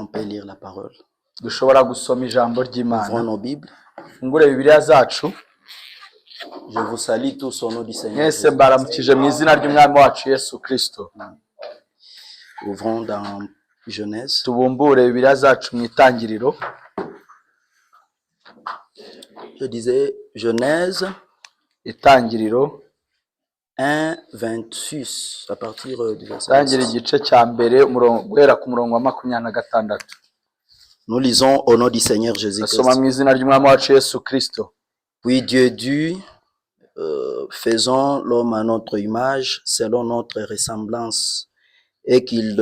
On peut lire la parole. dushobora gusoma ijambo Ouvrons ry'Imana. nos Bibles. Fungure Bibiliya zacu. Je vous salue tous au nom du Seigneur Mwese Jésus. mbaramukije mu izina ry'Umwami wacu Yesu Kristo. Ouvrons dans Genèse. Tubumbure Bibiliya zacu mu itangiriro. Je disais Genèse Itangiriro 1:26 à partir du verset tangira 26. igice cya mbere guhera ku murongo wa 26. Nous lisons au nom du Seigneur Jésus-Christ. Asoma mu izina ry'Umwami wacu Yesu Kristo. Puis Dieu dit, faisons l'homme à notre image, selon notre ressemblance, et qu'il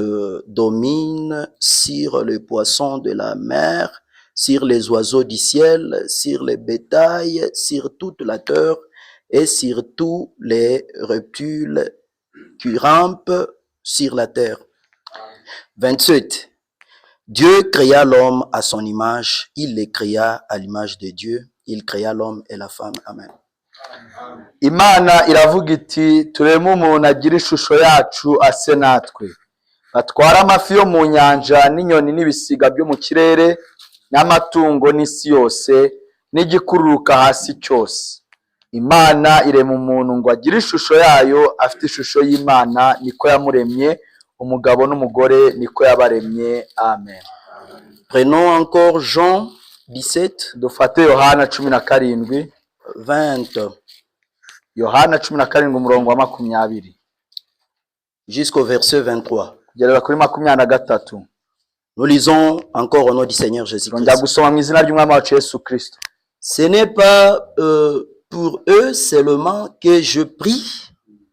domine sur les poissons de la mer, sur les oiseaux du ciel, sur les bétails, sur toute la terre, et sur tous les reptiles qui rampent sur la terre. 28. Dieu créa l'homme à son image, il les créa à l'image de Dieu, il créa l'homme et la femme. Amen. Imana iravuga iti tureme umuntu agira ishusho yacu ase natwe, batwara amafi yo mu nyanja n'inyoni n'ibisiga byo mu kirere n'amatungo n'isi yose n'igikururuka hasi cyose. Imana irema umuntu ngo agire ishusho yayo, afite ishusho y'Imana niko yamuremye, umugabo n'umugore niko yabaremye. Amen. Prenons encore Jean 17, Dufate Yohana 17, 20 Yohana 17 umurongo wa 20 jusqu'au verset 23. kugera kuri 23. Nous lisons encore au nom du Seigneur Njya Jésus-Christ. gusoma mu izina ry'Umwami wacu Yesu Kristo. Ce n'est pas pour eux seulement que je prie,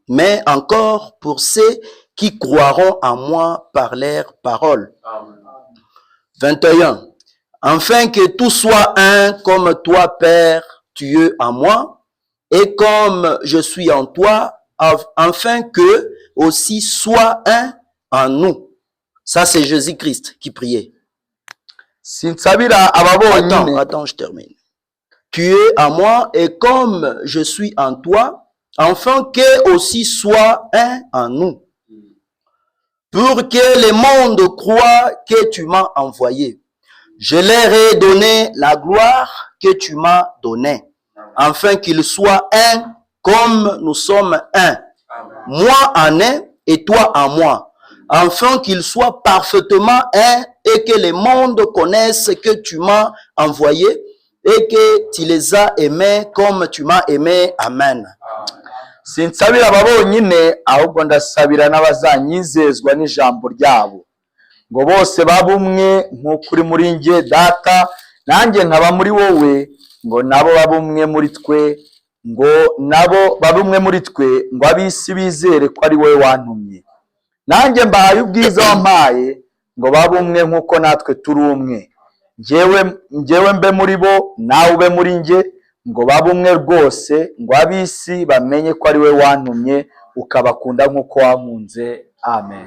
mais encore pour ceux qui croiront en moi par leurs paroles. 21. Afin que tout soit un comme toi, Père, tu es en moi, et comme je suis en toi, afin que aussi soit un en nous. Ça, c'est Jésus-Christ qui priait. Sinsabira ababonye. Attends, je termine. Tu es en moi, et comme je suis en toi, afin que aussi soit un en nous. Pour que le monde croie que tu m'as envoyé. Je leur ai donné la gloire que tu m'as donnée, afin qu'ils soient un comme nous sommes un. Moi en un et toi en moi, afin qu'ils soient parfaitement un et que le monde connaisse que tu m'as envoyé et que tu les as aimés comme tu m'as aimé. Amen. Sinsabira ababonyine, ahubwo ndasabira n'abazanyizezwa n'ijambo ryabo, ngo bose babumwe nk'ukuri muri nge data nanjye nkaba muri wowe, ngo nabo babumwe muri twe, ngo nabo babumwe muri twe, ngo ab'isi bizere ko ari wowe wantumye. Nanjye mbahaye ubwiza wampaye, ngo babumwe nk'uko natwe turi umwe, njyewe mbe muri bo nawe ube muri nge, ngo babumwe rwose, ngo ab'isi bamenye ko ari wowe wantumye ukabakunda nk'uko wankunze. Amen.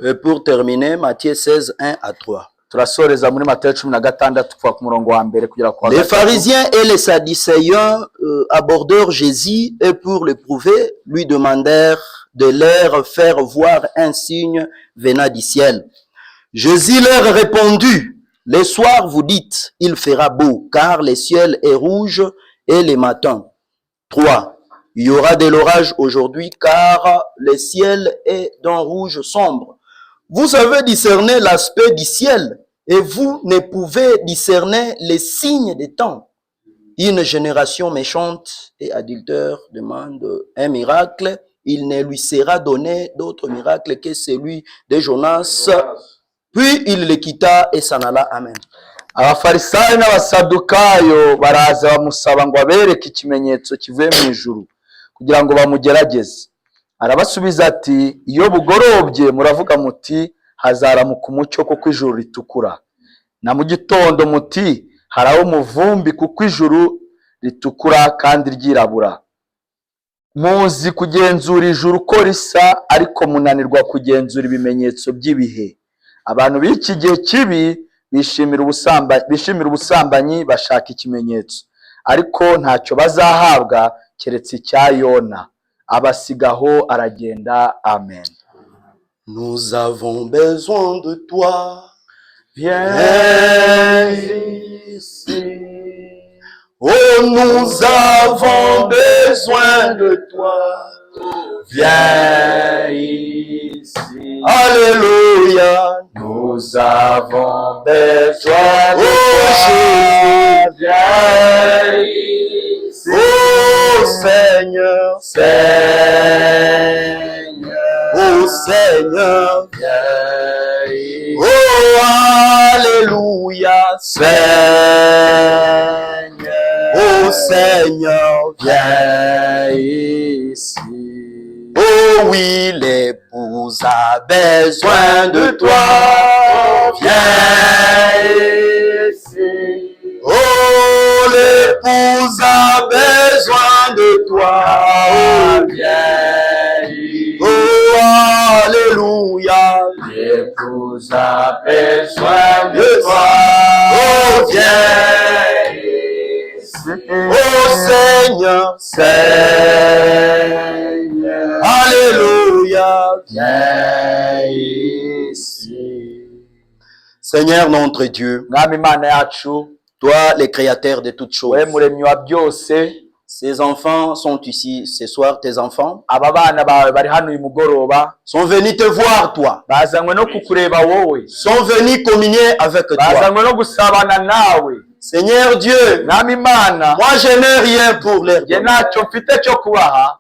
Et pour terminer, Matthieu 16, 1 à 3. Turasoreza muri Matayo 16 kuva ku murongo wa mbere kugera ku wa Les gatatu. pharisiens et les sadducéens abordèrent Jésus et pour le prouver, lui demandèrent de leur faire voir un signe venant du ciel. Jésus leur répondit, le soir vous dites, il fera beau, car le ciel est rouge et le matin. 3. Il y aura de l'orage aujourd'hui, car le ciel est d'un rouge sombre. Vous avez discerné l'aspect du ciel, et vous ne pouvez discerner les signes des temps. Une génération méchante et adultère demande un miracle. Il ne lui sera donné d'autre miracle que celui de Jonas. Puis il le quitta et s'en alla. Amen. Abafarisayo n'abasadukayo baraza bamusaba ngo abereke ikimenyetso kivuye mu ijuru kugira ngo bamugerageze. Arabasubiza ati, iyo bugorobye muravuga muti hazaramuka umucyo kuko ijuru ritukura, na mu gitondo muti haraho umuvumbi kuko ijuru ritukura kandi ryirabura. Muzi kugenzura ijuru uko risa, ariko munanirwa kugenzura ibimenyetso by'ibihe. Abantu b'iki gihe kibi bishimira ubusambanyi, bashaka ikimenyetso, ariko ntacyo bazahabwa keretse icya Yona. Abasigaho aragenda. Amen. Nous avons besoin de toi. viens ici. Oh, nous avons besoin de toi. Viens ici. Alléluia. Nous avons besoin de Oh, toi. Viens ici. Oh, Seigneur. Seigneur. Oh, Seigneur. Viens ici. Oh, Alléluia. Seigneur. Oh, Seigneur. Viens ici. Oh oui, l'épouse a besoin de toi. Viens ici. Oh, l'épouse a besoin de toi. Viens ici. Oh, Alléluia. L'épouse a besoin de toi. Oh, Viens ici. Oh, Seigneur. Seigneur. Alléluia. Viens ici. Seigneur notre Dieu, Mwami Imana yacu, toi le créateur de toutes choses, we muremyi wa byose, ces enfants sont ici ce soir, tes enfants aba bana bawe bari hano uyu mugoroba, sont venus te voir toi, bazanywe no kukureba wowe, sont venus communier avec toi. bazanywe no gusabana nawe. Seigneur Dieu, Mwami Imana, moi je n'ai rien pour leur nge donner. ntacyo mfite cyo kubaha,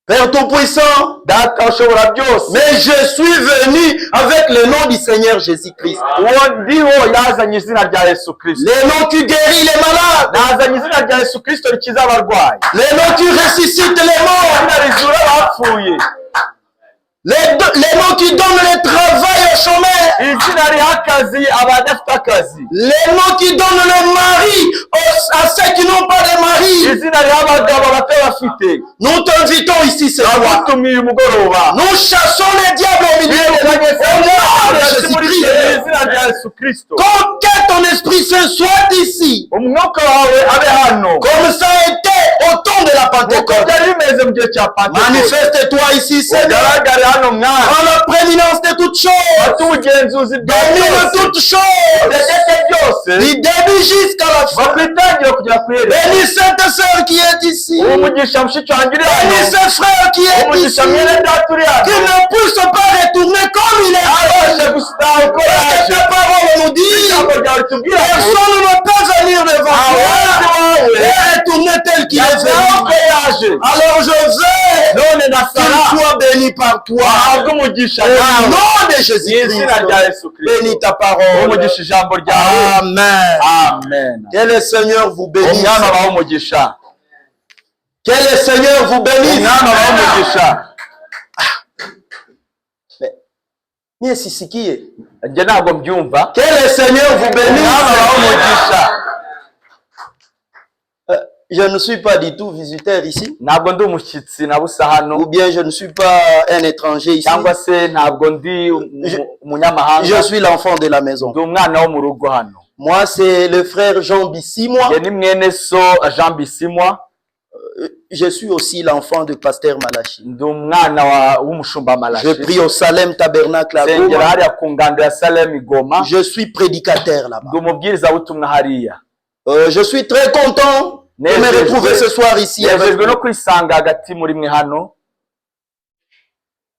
Père Tout-Puissant, data ushobora byose, mais je suis venu avec le nom du Seigneur Jésus-Christ. uwo ndiho yazanye izina rya Yesu Kristo, Le nom qui guérit les malades, nazanye izina rya Yesu Kristo rikiza abarwayi, le nom qui ressuscite les morts, izina rizura abapfuye, le nom qui donne le travail aux chômeurs, izina riha akazi abadafite akazi, le nom qui donne le mari à ceux qui n'ont pas de mari. izina riha abagabo batabafite. Nous t'invitons ici ce soir. Abagutumiye umugoroba, Nous chassons les diables au milieu de nous. Au nom de Jésus-Christ. izina rya Yesu Kristo, Que ton Esprit Saint soit ici, umwuka wawe abe hano, comme ça a été au temps de la nk'uko Pentecôte. byari bimeze mu gihe cya Pentekote. Manifeste-toi ici, Seigneur, Ugaragare hano mwana, en la prééminence de toutes choses, ati ubugenzuzi bwa domine byose, toutes choses, utegeke byose, du début jusqu'à la fin. bakwitangire kugera ku iherezo. Bénis cette sœur qui est ici. Umugisha mushiki wanjye uri hano, Bénis ce frère qui est ici. umugisha mwene data uri Qui hano, ne puisse pas retourner comme il est. abashe gusitaha uko Parce yaje. que ta parole nous dit, Ijambo ryawe ritubwira ngo personne ne peut venir devant abandi toi wawe et retourner tel qu'il est yazaho uko venu. yaje. Alors je veux None qu'il ndasaba soit béni par toi. ahabwe umugisha Au nawe nom de mu izina Jésus-Christ, rya Yesu Kristo, bénis ta parole. umugisha ijambo ryawe. Amen. Amen. Que le Seigneur vous bénisse. Umwami abahe umugisha, Que le Seigneur vous bénisse. umwami abahe umugisha. Mie sisikie. Njye ntabwo mbyumva. Que le Seigneur vous Umwami abahe bénisse. umugisha. Je ne suis pas du tout visiteur ici. Ntabwo ndi umushyitsi na busa hano, Ou bien je ne suis pas un étranger ici. cyangwa se ntabwo ndi umunyamahanga, Je suis l'enfant de la maison. ndi umwana wo mu rugo hano. Moi, c'est le frère Jean Bissimwa. Njye ni mwene so Jean Bisimwa, Je suis aussi l'enfant de pasteur Malachi. ndi umwana w'umushumba Je Malachi. prie au Salem Tabernacle à Nsengera Goma. hariya ku ngando ya Salem i Goma, Je suis prédicateur ndi là-bas. umubwirizabutumwa hariya. Je suis très content de me retrouver ce soir ici avec Nejejwe no vous. kwisanga hagati muri mwe hano.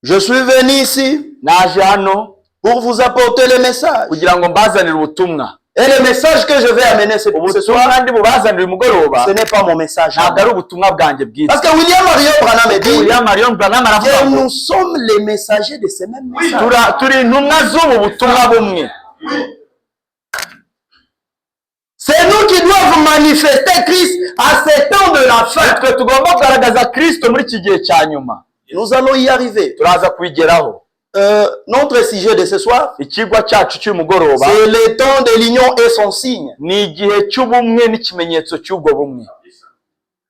Je suis venu ici Naje hano pour vous apporter le message. kugira ngo mbazanire ubutumwa. Et le message que je vais amener ce soir, Ubutumwa ndi bubazanire umugoroba ce n'est pas mon message. ntabwo ari ubutumwa bwanjye bwite. Parce que William Marion Branham dit William Marion Branham aravuga que ngo nous sommes les messagers de ce même message. turi intumwa z'ubu butumwa bumwe. C'est nous qui devons manifester Christ à ce temps de la fin. Twe tugomba kugaragaza Kristo muri iki gihe cya nyuma. Nous allons y arriver. Turaza kubigeraho. Notre sujet de ce soir, Ikigwa cyacu cy'umugoroba c'est le temps de l'union et son signe. ni igihe cy'ubumwe n'ikimenyetso cy'ubwo bumwe.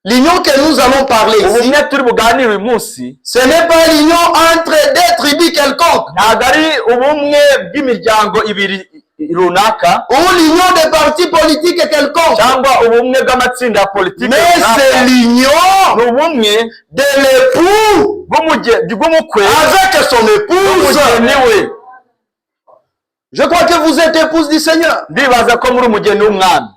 L'union que nous allons parler ici, Ubumwe turi buganire uyu munsi ce n'est pas l'union entre des tribus quelconques ntabwo ari ubumwe bw'imiryango ibiri runaka, ou l'union des partis politiques quelconques, cyangwa ubumwe bw'amatsinda ya politiki mais c'est runaka. l'union Ni ubumwe de l'époux bw'umukwe avec son épouse. n'umugeni we. Je crois que vous êtes épouse du Seigneur. ndibaza ko muri umugeni w'umwami.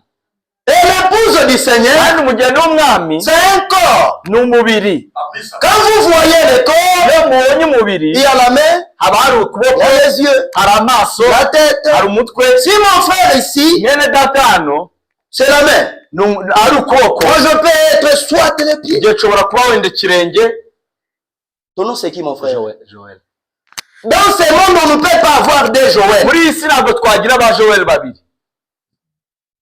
Et l'épouse du Seigneur, kandi umugeni w'umwami c'est un corps. ni umubiri. Quand vous voyez le corps, iyo mubonye umubiri il y a la main, haba hari il ukuboko, y a les yeux, hari amaso, la tête. hari umutwe. Si mon frère ici, mwene data hano c'est la main. ari ukuboko. Moi, je peux être soit les pieds. igihe nshobora kuba wenda ikirenge. Ton nom, c'est qui, mon frère? Joel. Dans ce monde, on ne peut pas avoir deux Joël. muri iyi si ntabwo twagira ba Joel babiri.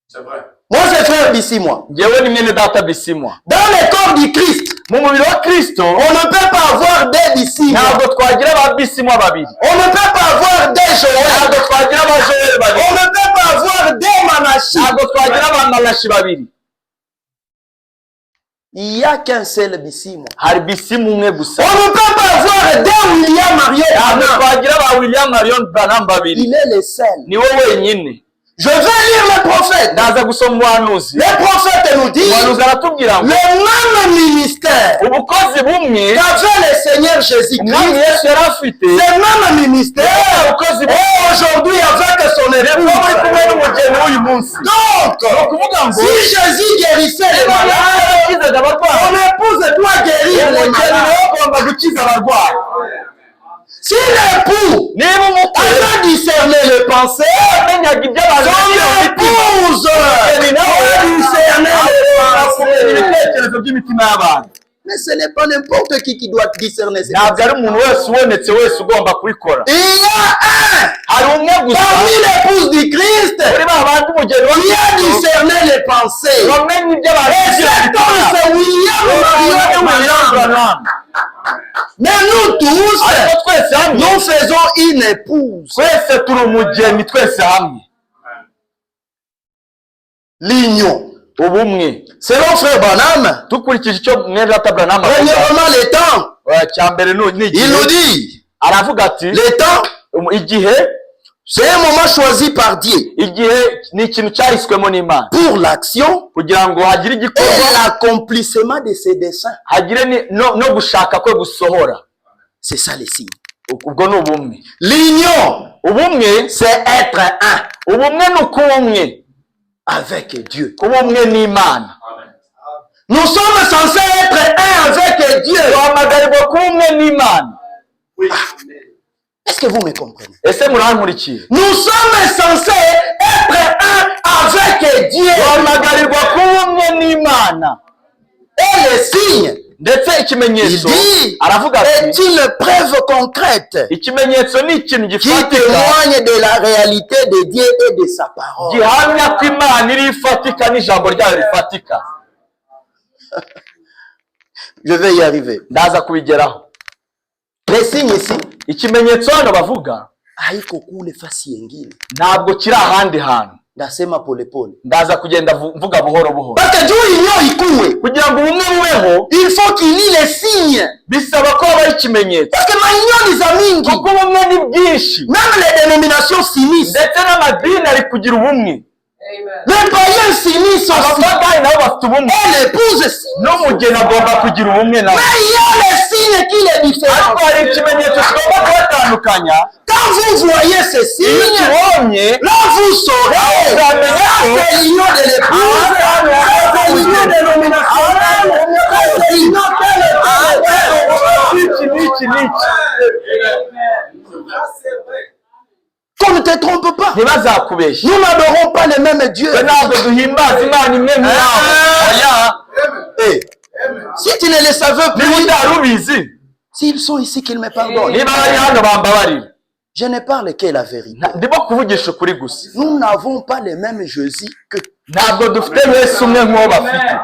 C'est vrai. Moi, c'est frère d'ici, moi. ngewe ni mwene data Bisimwa. Dans le corps du Christ, mu mubiri wa Kristo on ne peut pas avoir deux d'ici. ntabwo twagira ba Bisimwa babiri. On ne peut pas avoir deux Joël. ntabwo twagira ba Joel babiri. On ne peut pas avoir deux Manachi. ntabwo twagira ba Malachi babiri. Il n'y a qu'un seul Bissimo. hari Bisimu umwe gusa. On ne peut pas avoir deux William Marion. ntabwo twagira ba William Marion Branham babiri. Il est le seul. ni wowe wenyine. Je vais lire le prophète. ndaza gusoma umuhanuzi. Le prophète nous dit umuhanuzi aratubwira ngo le même ministère ubukozi bumwe qu'avait le Seigneur umwami Jésus-Christ, Yesu yari afite, le même ministère ubukozi bumwe est aujourd'hui avec son muri épouse. kumwe n'umugeni w'uyu munsi. Donc, ni ukuvuga ngo si Jésus guérissait les malades, yakizaga abarwayi, son épouse doit guérir les umugeni malades. nawe agomba gukiza abarwayi. Si l'époux niba umukwe avait discerné les pensées, amenyaga ibyo abantu son épouse umugeni nawe doit discerner les kumenya pensées. ibitekerezo by'imitima y'abantu. Mais ce n'est pas n'importe qui doit discerner ces ntabwo pensées. ari umuntu wese ubonetse wese ugomba kubikora. Il y a un hari umwe gusa parmi l'épouse du Christ muri ba bandi umugeni wa qui a Kristo discerné les pensées. bamenye ibyo abantu Et cet homme, c'est William Marion Branham. Mais nous tous, ariko twese hamwe nous faisons une épouse. twese turi umugeni twese hamwe. L'union. ubumwe Selon frère Branham, dukurikije icyo mwene data Branham avuga. premièrement, le temps, cya mbere ni il igihe. nous dit, aravuga ati le temps, igihe c'est un moment choisi par Dieu igihe ni ikintu cyahiswemo n'Imana pour l'action kugira ngo hagire et igikorwa, l'accomplissement de ses desseins. hagire no gushaka kwe gusohora. C'est ça le signe. ubwo ni ubumwe. L'union, ubumwe c'est être un ubumwe ni ukuba umwe avec Dieu. kuba umwe n'Imana. Nous sommes censés être un avec Dieu. duhamagarirwa kuba umwe n'Imana. Est-ce que vous me comprenez? ese murankurikiye? Nous sommes censés être un avec Dieu. duhamagarirwa kuba umwe n'Imana. Et le signe, ndetse il ikimenyetso dit, aravuga est ati une preuve concrète ikimenyetso ni ikintu qui gifatika témoigne de la réalité de Dieu et de sa parole. gihamya ko Imana iri ifatika n'ijambo ryayo rifatika. Je vais y arriver. ndaza kubigeraho. Le signe ici, ikimenyetso hano bavuga haiko kule fasi yengine. ntabwo kiri ahandi hantu. Ndasema pole pole. ndaza kugenda mvuga buhoro buhoro. Parce que Dieu union ikuwe, kugira ngo ubumwe bubeho il faut qu'il y ait les signes. bisaba ko habaho ikimenyetso, Parce que ma union is a mingi. kuko ubumwe ni bwinshi. Même les dénominations s'unissent. ndetse n'amadini ari kugira ubumwe. Les païens s'unissent aussi. abapagani nabo bafite ubumwe, Et l'épouse s'unit. n'umugeni agomba kugira ubumwe nawe. Mais il y a les signes qui les ariko différencient. hari ikimenyetso kigomba kubatandukanya. Quand vous voyez ces iyo signes, ukibonye là vous saurez. Ça, c'est l'union de l'épouse. C'est l'union dénominationnelle. C'est l'union iki n'iki n'iki. Qu'on ne te trompe pas. ntibazakubeshye. Nous n'adorons pas le même Dieu. twe ntabwo duhimbaza Imana imwe nk'aho. oya. Eh, si tu ne le savais niba plus, utari ubizi, s'ils sont ici, qu'ils me pardonnent. niba bari hano bambabarira. Je ne parle que la vérité. ndimo kuvugisha ukuri gusa. Nous n'avons pas le même Jésus que ntabwo dufite Yesu umwe nk'uwo bafite.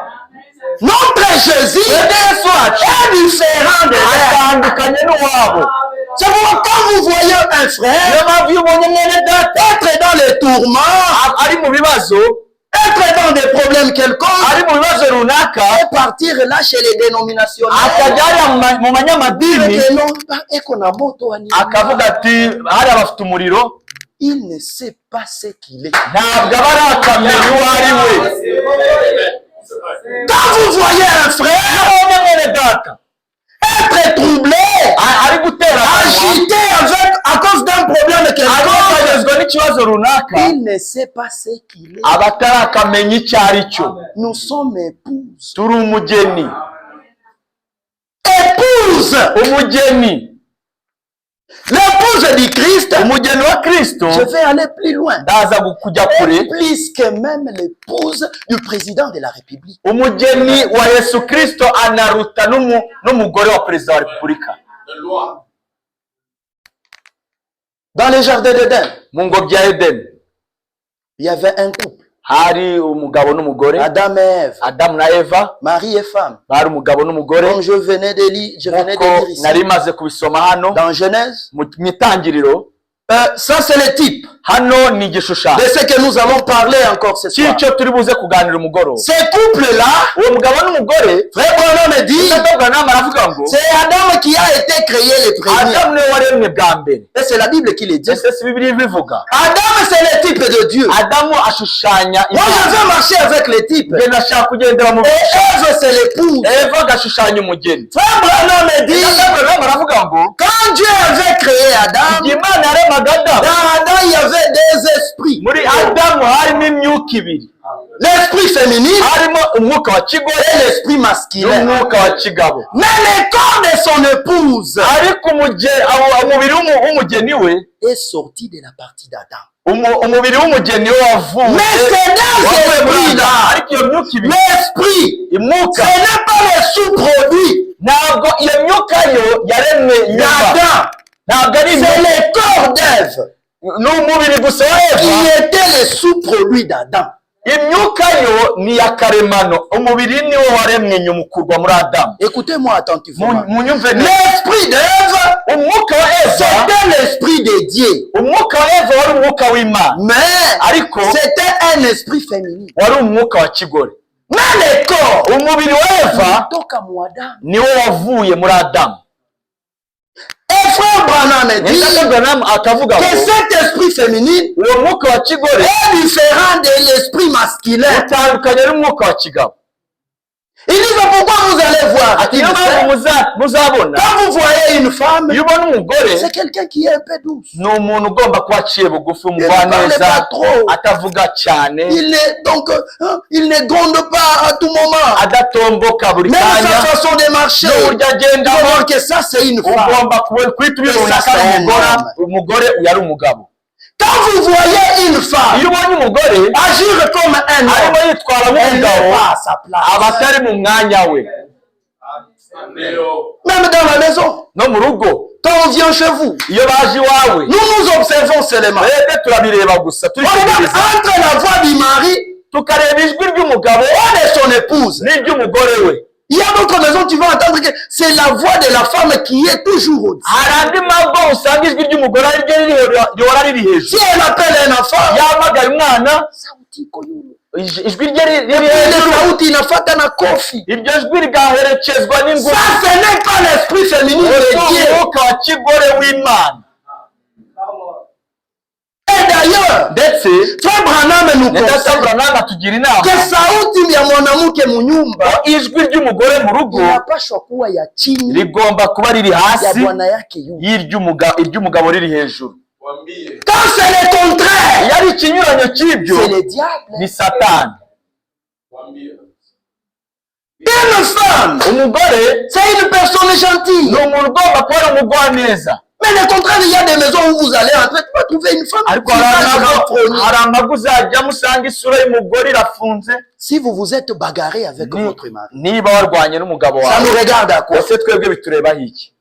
notre Jésus Yesu wacu est différent de leur. atandukanye n'uwabo. C'est pourquoi quand vous voyez un niyo frère mpamvu iyo ubonye mwene data être dans les tourments, ari mu bibazo, être dans des problèmes quelconques, ari mu bibazo runaka, et partir là chez les dénominationnels, akajya hariya mu banyamadini que non, et qu'on a moto animal, akavuga ati hariya bafite umuriro, il ne sait pas ce qu'il est. ntabwo aba arakamenya uwo ari we. Quand vous voyez un iyo frère ubonye mwene data être troublé, ari gutera agité avec, à cause d'un problème quelconque, agezwa ikibazo runaka il ne sait pas ce qu'il est. aba atarakamenya icyo ari cyo. Nous sommes épouses. turi umugeni. Épouse! Umugeni. L'épouse du Christ. Umugeni wa Kristo. Je vais aller plus loin. Ndaza kujya kure. Plus que même l'épouse du président de la République. Umugeni wa Yesu Kristo anaruta n'umugore wa perezida wa Repubulika. De loi. Dans les jardins d'Éden, mu ngobyi ya Edeni il y avait un couple. hari umugabo n'umugore. Adam et Ève. Adamu na Eva. Mari et femme. bari umugabo n'umugore. Comme je venais de lire ici. nari maze kubisoma hano. Dans Genèse. mu itangiriro. Ça c'est le type. Hano ni igishushanyo. De ce que nous allons parler encore ce soir. Cy'icyo turi buze kuganira umugoroba. Ces couples-là, uwo mugabo n'umugore. Frère Branham dit, aravuga ngo c'est Adam qui a été créé le premier. Adamu niwe waremwe bwa mbere. Et c'est la Bible qui le dit. ese si Bibiliya ibivuga? Adam c'est le type de Dieu. Adamu ashushanya Moi je veux marcher avec les types. Njye ndashaka kugendera mu Et Ève c'est l'épouse. Eva agashushanya umugeni. Frère Branham dit, aravuga ngo quand Dieu avait créé Adam, igihe Imana yaremaga Adamu, dans Adam il y avait deux esprits. muri Adamu harimo imyuka ibiri. L'esprit féminin harimo umwuka wa kigore et l'esprit masculin. n'umwuka wa kigabo. Mais le corps de son épouse ariko umubiri w'umugeni we est sorti de la partie d'Adam. umubiri w'umugeni we wavuye. Mais ces deux esprits-là, ariko iyo myuka ibiri, l'esprit, imwuka, ce n'est pas le sous-produit ntabwo iyo myuka yo yaremwe nyuma. d'Adam. ntabwo ari C'est le corps d'Ève ni umubiri gusa wa Eva. qui était le sous-produit d'Adam. imyuka yo ni iya karemano, umubiri niwo waremwe nyuma ukurwa muri Adamu. Écoutez-moi attentivement. munyumve neza. L'esprit d'Ève, umwuka wa Eva c'était l'esprit de Dieu. umwuka wa Eva wari umwuka w'Imana, Mais ariko c'était un esprit féminin. wari umwuka wa kigore. Mais le corps, umubiri wa Eva toka mu Adam. niwo wavuye muri Adamu. Et frère Branham dit akavuga que ngo cet esprit féminin uwo mwuka wa kigore est différent de l'esprit masculin. utandukanye n'umwuka wa kigabo. Il dit mais pourquoi vous allez voir ati niyo mpamvu muzabona quand vous voyez une femme, iyo ubona umugore c'est quelqu'un qui est un peu douce. ni umuntu ugomba kuba aciye bugufi, Il ne parle umugwaneza, pas trop. atavuga cyane, Il ne gronde pas à tout moment. adatomboka buri Même sa kanya, façon de marcher, n'uburyo tu agendamo. vois que ça c'est une femme. ugomba kwita ubibona ko ari umugore uyu ari umugabo. Quand vous voyez une femme iyo ubonye umugore agir comme un homme, arimo yitwara elle n'est nk'umugabo, pas à sa place. aba atari mu mwanya we. Même dans la maison, no mu rugo quand on vient chez vous, iyo baje iwawe nous nous observons seulement. twebwe turabireba gusa, On regarde turitegereza, entre la voix du mari tukareba ijwi ry'umugabo et de son épouse. n'iry'umugore we. Il y a d'autres maisons, tu vas entendre que c'est la voix de la femme qui est toujours au-dessus. hari andi mago usanga ijwi ry'umugore ari ryo rihora riri Si hejuru. elle appelle un enfant, yahamagaye umwana, sauti koyulu. ijwi rye riri Ile hejuru, sauti inafuata na kofi. iryo jwi rigaherekezwa n'ingufu. Ça, ce n'est pas l'esprit féminin de Dieu. umwuka wa kigore w'Imana. Et d'ailleurs, ndetse Frère Branham nous conseille Abraham atugira inama que sauti ya mwanamke mu nyumba ko ijwi ry'umugore mu rugo inapaswa kuwa ya chini rigomba kuba riri ya hasi bwana yake yu. iry'umugabo riri hejuru. Quand c'est le contraire, iyo ari ikinyuranyo cy'ibyo c'est le diable. ni Satani. Une femme, umugore c'est une personne gentille. ni umuntu ugomba kuba ari umugwaneza. Mais le contraire, il y a des maisons où vous allez entrer, tu vas trouver une femme ariko qui va se renfrogner. hari amago uzajyamo usanga isura y'umugore irafunze. Si vous vous êtes bagarré avec votre mari, niba warwanye n'umugabo ça wawe, nous regarde à quoi? ese twebwe biturebaho iki?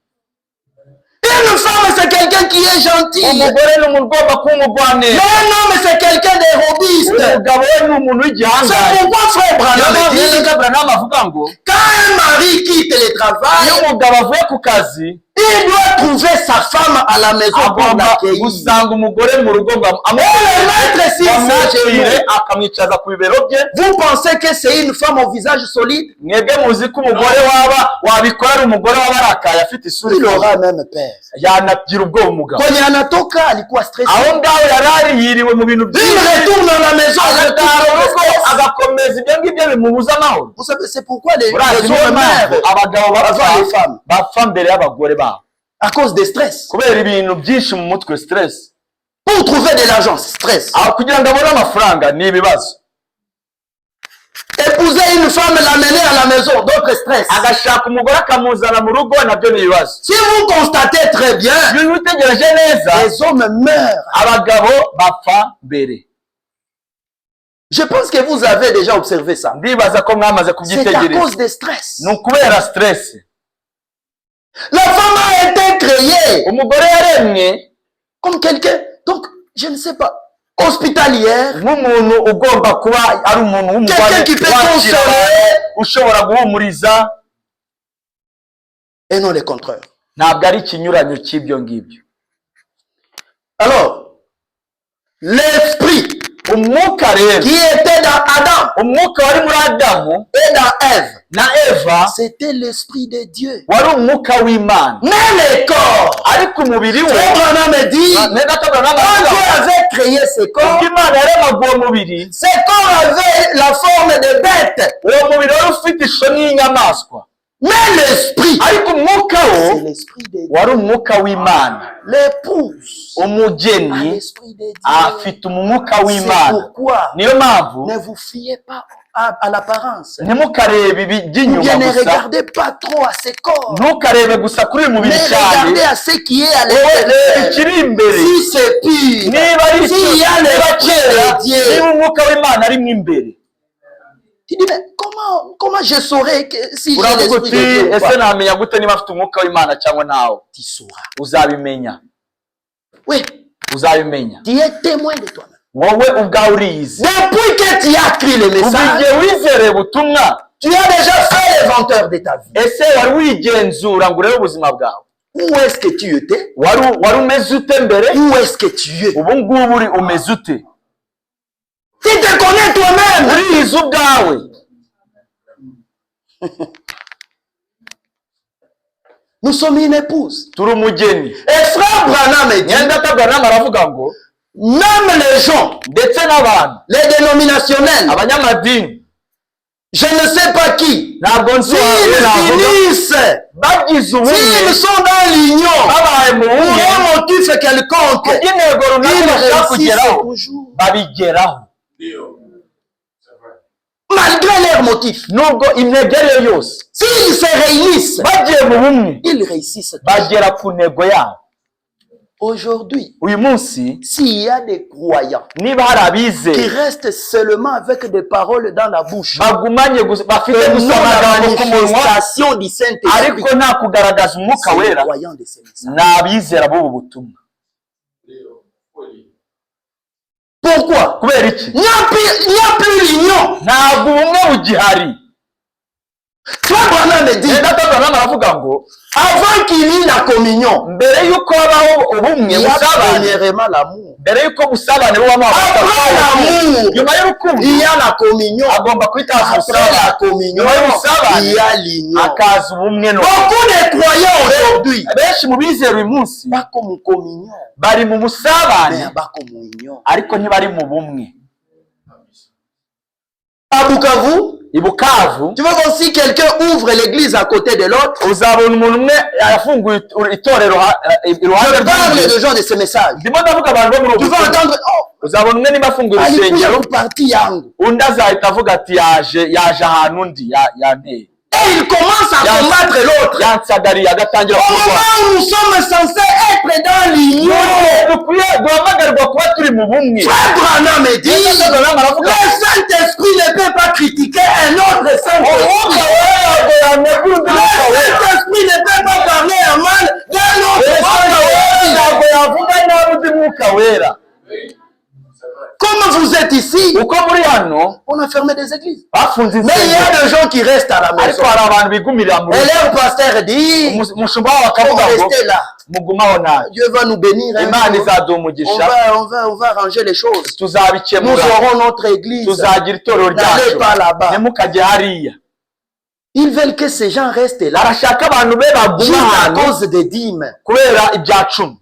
Une femme, c'est quelqu'un qui est gentil. umugore ni umuntu ugomba kuba umugwaneza. Mais un homme, c'est quelqu'un de robiste. umugabo we ni umuntu C'est w'igihangange. pourquoi Frère Branham Niyo dit, Abraham avuga ngo quand un mari quitte le travail, iyo umugabo avuye ku kazi il doit trouver sa femme à la maison pour agomba l'accueillir. gusanga umugore mu rugo ngo mettre si amwakire akamwicaza ku bibero bye. Vous pensez que c'est une femme au visage solide? mwebwe muzi ko umugore wabikora ari umugore waba arakaye afite isura Il ikomeye, aura même peur. yanagira ubwoba umugabo. Kwenye anatoka alikuwa stressé. aho ngaho yari ari yiriwe mu bintu Il byinshi, retourne à la maison. agataha mu rugo agakomeza ibyo ngibyo bimubuza amahoro. Vous savez, c'est pourquoi les urazi niyo hommes mpamvu meurent abagabo avant les femmes. bapfa mbere y'abagore babo À cause des stress. kubera ibintu byinshi mu mutwe, stress. Pour trouver de l'argent, c'est stress. aho kugira ngo abone amafaranga ni ibibazo. Épouser une femme, l'amener à la maison, d'autres stress. Agashaka umugore akamuzana mu rugo nabyo ni ibibazo. Si vous constatez très bien, Iyo witegereje neza les hommes meurent. abagabo bapfa mbere. Je pense que vous avez déjà observé ça. Ndibaza ko mwamaze C'est à kubyitegereza. cause des stress. Ni ukubera stress. La femme a été créée Umugore yaremwe comme quelqu'un, donc je ne sais pas, hospitalière, nk'umuntu ugomba kuba ari umuntu w'umugore quelqu'un qui peut wakira, consoler, ushobora guhumuriza, et non le contraire. ntabwo ari ikinyuranyo cy'ibyo ngibyo. Alors, l'esprit Umwuka rero, qui était dans Adam umwuka wari muri Adamu et dans Ève, na Eva c'était l'esprit de Dieu. wari umwuka w'Imana. Mais le corps, Ariko umubiri we Abraham me dit, Negatagana quand Dieu avait créé ce corps, Imana yaremaga uwo mubiri, ce corps avait la forme de bête. uwo mubiri wari ufite ishusho y'inyamaswa. Mais l'esprit, Ariko umwuka c'est wo l'esprit de Dieu. wari umwuka w'Imana. L'épouse a Umugeni l'esprit de Dieu. afite umwuka C'est w'Imana. pourquoi Niyo mpamvu ne vous fiez pas à l'apparence. ntimukarebe ibi Ou by'inyuma bien ne gusa, regardez pas trop à ce corps. ntukarebe gusa kuri uyu mubiri Mais cyane, regardez à ce qui est à wowe reba l'intérieur. ikiri imbere. Si c'est pire, Niba ari s'il y a l'esprit de Dieu, niba umwuka w'Imana arimo imbere, tu dis, mais comment je saurais que si j'ai uravuga l'esprit uti de Dieu ou ese pas? namenya gute niba afite umwuka w'Imana cyangwa ntawo? Tu sauras. Uzabimenya, Oui, uzabimenya. tu es témoin de toi-même. Wowe ubwawe uriyizi. Depuis que tu as écrit le Kuva message, igihe wizereye ubutumwa, tu as déjà fait l'inventeur de ta vie. ese wari wigenzura ngo urebe ubuzima bwawe? Où est-ce que tu étais? Wari umeze ute mbere? Où est-ce que tu es? Ubu ngubu uri umeze ute? Tu te connais toi-même. Uriyizi ubwawe. Nous sommes une épouse. Turi umugeni. Et frère Branham dit, Nyendatabwana aravuga ngo même les gens, ndetse n'abantu, les dénominationnels, abanyamadini, je ne sais pas qui, ntabwo nzi s'ils navuga, finissent, bagize ubumwe, s'ils sont dans l'union, babaye mu pour bumwe, un motif quelconque, kubw'intego runaka ils bashaka réussissent kugeraho, toujours. babigeraho. Dio. C'est vrai. Malgré leur motif. Nubwo intego ari yo yose, S'ils se réunissent, bagiye mu bumwe, ils réussissent. bagera ku ntego yabo. Aujourd'hui, Uyu munsi s'il y a des croyants niba hari qui abizeye restent seulement avec des paroles dans la bouche, bagumanye bafite et non gusa la amagambo ku munwa manifestation du Saint-Esprit, ariko nta kugaragaza umwuka c'est les wera, croyants de ces messages. ni abizera b'ubu butumwa. Dio. Folie. Pourquoi? Kubera iki? Il n'y a plus l'union. Ntabwo ubumwe bugihari. Frère Branham me dit, Nyendatabwana aravuga ngo avant qu'il y ait la communion, mbere y'uko habaho ubumwe, il y a busabane, premièrement l'amour. mbere y'uko busabane bubamo Après l'amour, nyuma y'urukundo il y a la communion. agomba kwitaza Après la ubusabane, communion, nyuma y'ubusabane il y a l'union. hakaza ubumwe. No Beaucoup de croyants aujourd'hui, benshi mu bizera uyu munsi pas comme communion, bari mu busabane mais pas comme union. ariko ntibari mu bumwe. À Bukavu, I Bukavu tu vois comme si quelqu'un ouvre l'église à côté de l'autre. uzabona umuntu umwe yafunguye itorero iruhande Je parle rw'undi. de gens de ce message. Ndimo ndavuga abantu bo muri Tu ubu vas butumwa. entendre, oh, Uzabona umwe niba afunguye urusengero, alikuya parti yangu. undi azahita avuga ati yaje ahantu undi yanteye, Et il commence à combattre l'autre. yansagariye, agatangira Au kurwana. moment où nous sommes censés être dans l'union, Duhamagarwa kuba turi mu bumwe. Frère Branham me dit, Nyendatabwana aravuga le Saint-Esprit ne peut pas critiquer un autre Saint-Esprit. Le Saint-Esprit ne peut pas parler en mal d'un autre Saint-Esprit. ntabwo yavuga nabi undi mwuka wera. Oui. C'est vrai. Comme vous êtes ici, Uko muri hano on a fermé des églises. bafunze Mais il y insengero, a des gens qui restent à la maison. ariko hari abantu bigumira mu Et rugo. leur pasteur dit, Umushumba wabo on akavuga va ngo rester là. mugumaho nabi, Dieu va nous bénir. Un Imana jour. izaduha umugisha, On va arranger les choses. Nous tuzabikemura, aurons notre église. tuzagira itorero N'allez ryacu, pas là-bas. ntimukajye hariya. Ils veulent que ces gens restent là Arashaka abantu be baguma juste à ahantu cause des dîmes. kubera ibya cumi.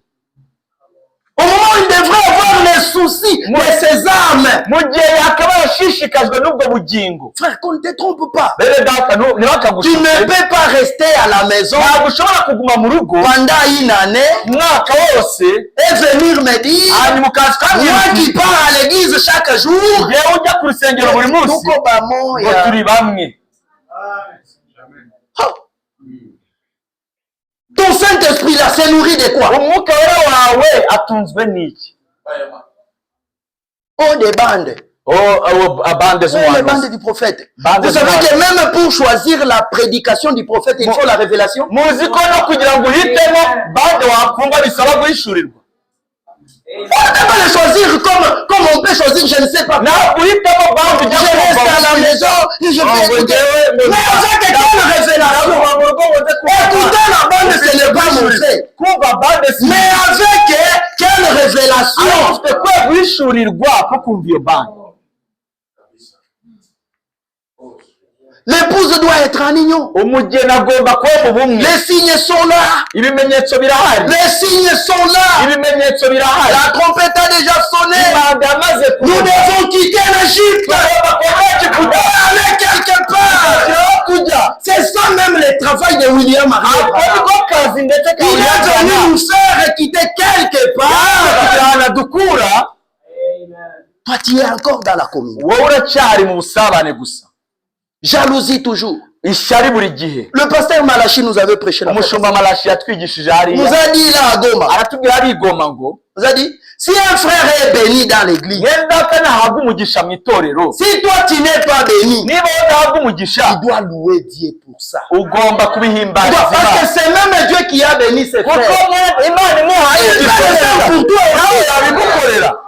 Au moment où ils devraient avoir les sous soucie de ces âmes. mu gihe yakaba yashishikajwe n'ubwo bugingo. Frère, qu'on ne te trompe pas. Bene data Tu ne ntibakagushuke. peux pas rester à la maison Ntabwo ushobora kuguma mu rugo pendant une année umwaka wose et venir me dire, hanyuma ukaza moi qui ukambwira pars à l'église chaque jour, yewe ujya ku rusengero buri munsi tuko ngo turi bamoya. bamwe. Oh. Ton Saint-Esprit là, c'est nourri de quoi? Umwuka wera wawe atunzwe n'iki? Oh, des bandes. Bande Les bandes z'umuhanuzi. du prophète. Bande Vous savez z'umuhanuzi. que même pour choisir la prédication du prophète, il faut la révélation. Muzi ko no kugira ngo uhitemo bande wakumva bisaba guhishurirwa. On ne peut pas les choisir comme on peut choisir, je ne sais pas. Ntabwo uhitamo bande Je ujya reste à la kumva. maison et je vais écouter. Mais avec quelle révélation? Écouter la bande, ce n'est pas mauvais. Kumva bande si. Mais avec quelle révélation? Ufite kwe guhishurirwa ko kumva iyo bande. L'épouse doit être en union. Umugeni agomba kuba mu bumwe. Les signes sont là. Ibimenyetso birahari. Les signes sont là. Ibimenyetso birahari. La trompette a déjà sonné. Impanda yamaze Nous kuvuga. devons quitter l'Égypte. Aller quelque part. C'est ça même le travail de William Ako Marion. niko kazi ndetse Il est venu nous faire quitter quelque part. kujyana dukura. Toi, tu es encore dans la communion. Wowe uracyari mu busabane gusa. Jalousie toujours. Ishyari buri gihe. Le pasteur Malachi nous avait prêché la Umushumba Malachi yatwigishije Il nous hariya. a dit là à Goma. Aratubwira ari igoma ngo Il nous a dit, si un frère est béni dans l'église, yenda ko nahabwa umugisha mu itorero. si toi tu n'es pas béni, Niba udahabwa umugisha tu dois louer Dieu pour ça. ugomba kubihimbariza Parce que Imana. c'est même Dieu qui a béni ses Kuko frères. Imana imuhaye Il va le faire pour toi nawe aussi. yabigukorera.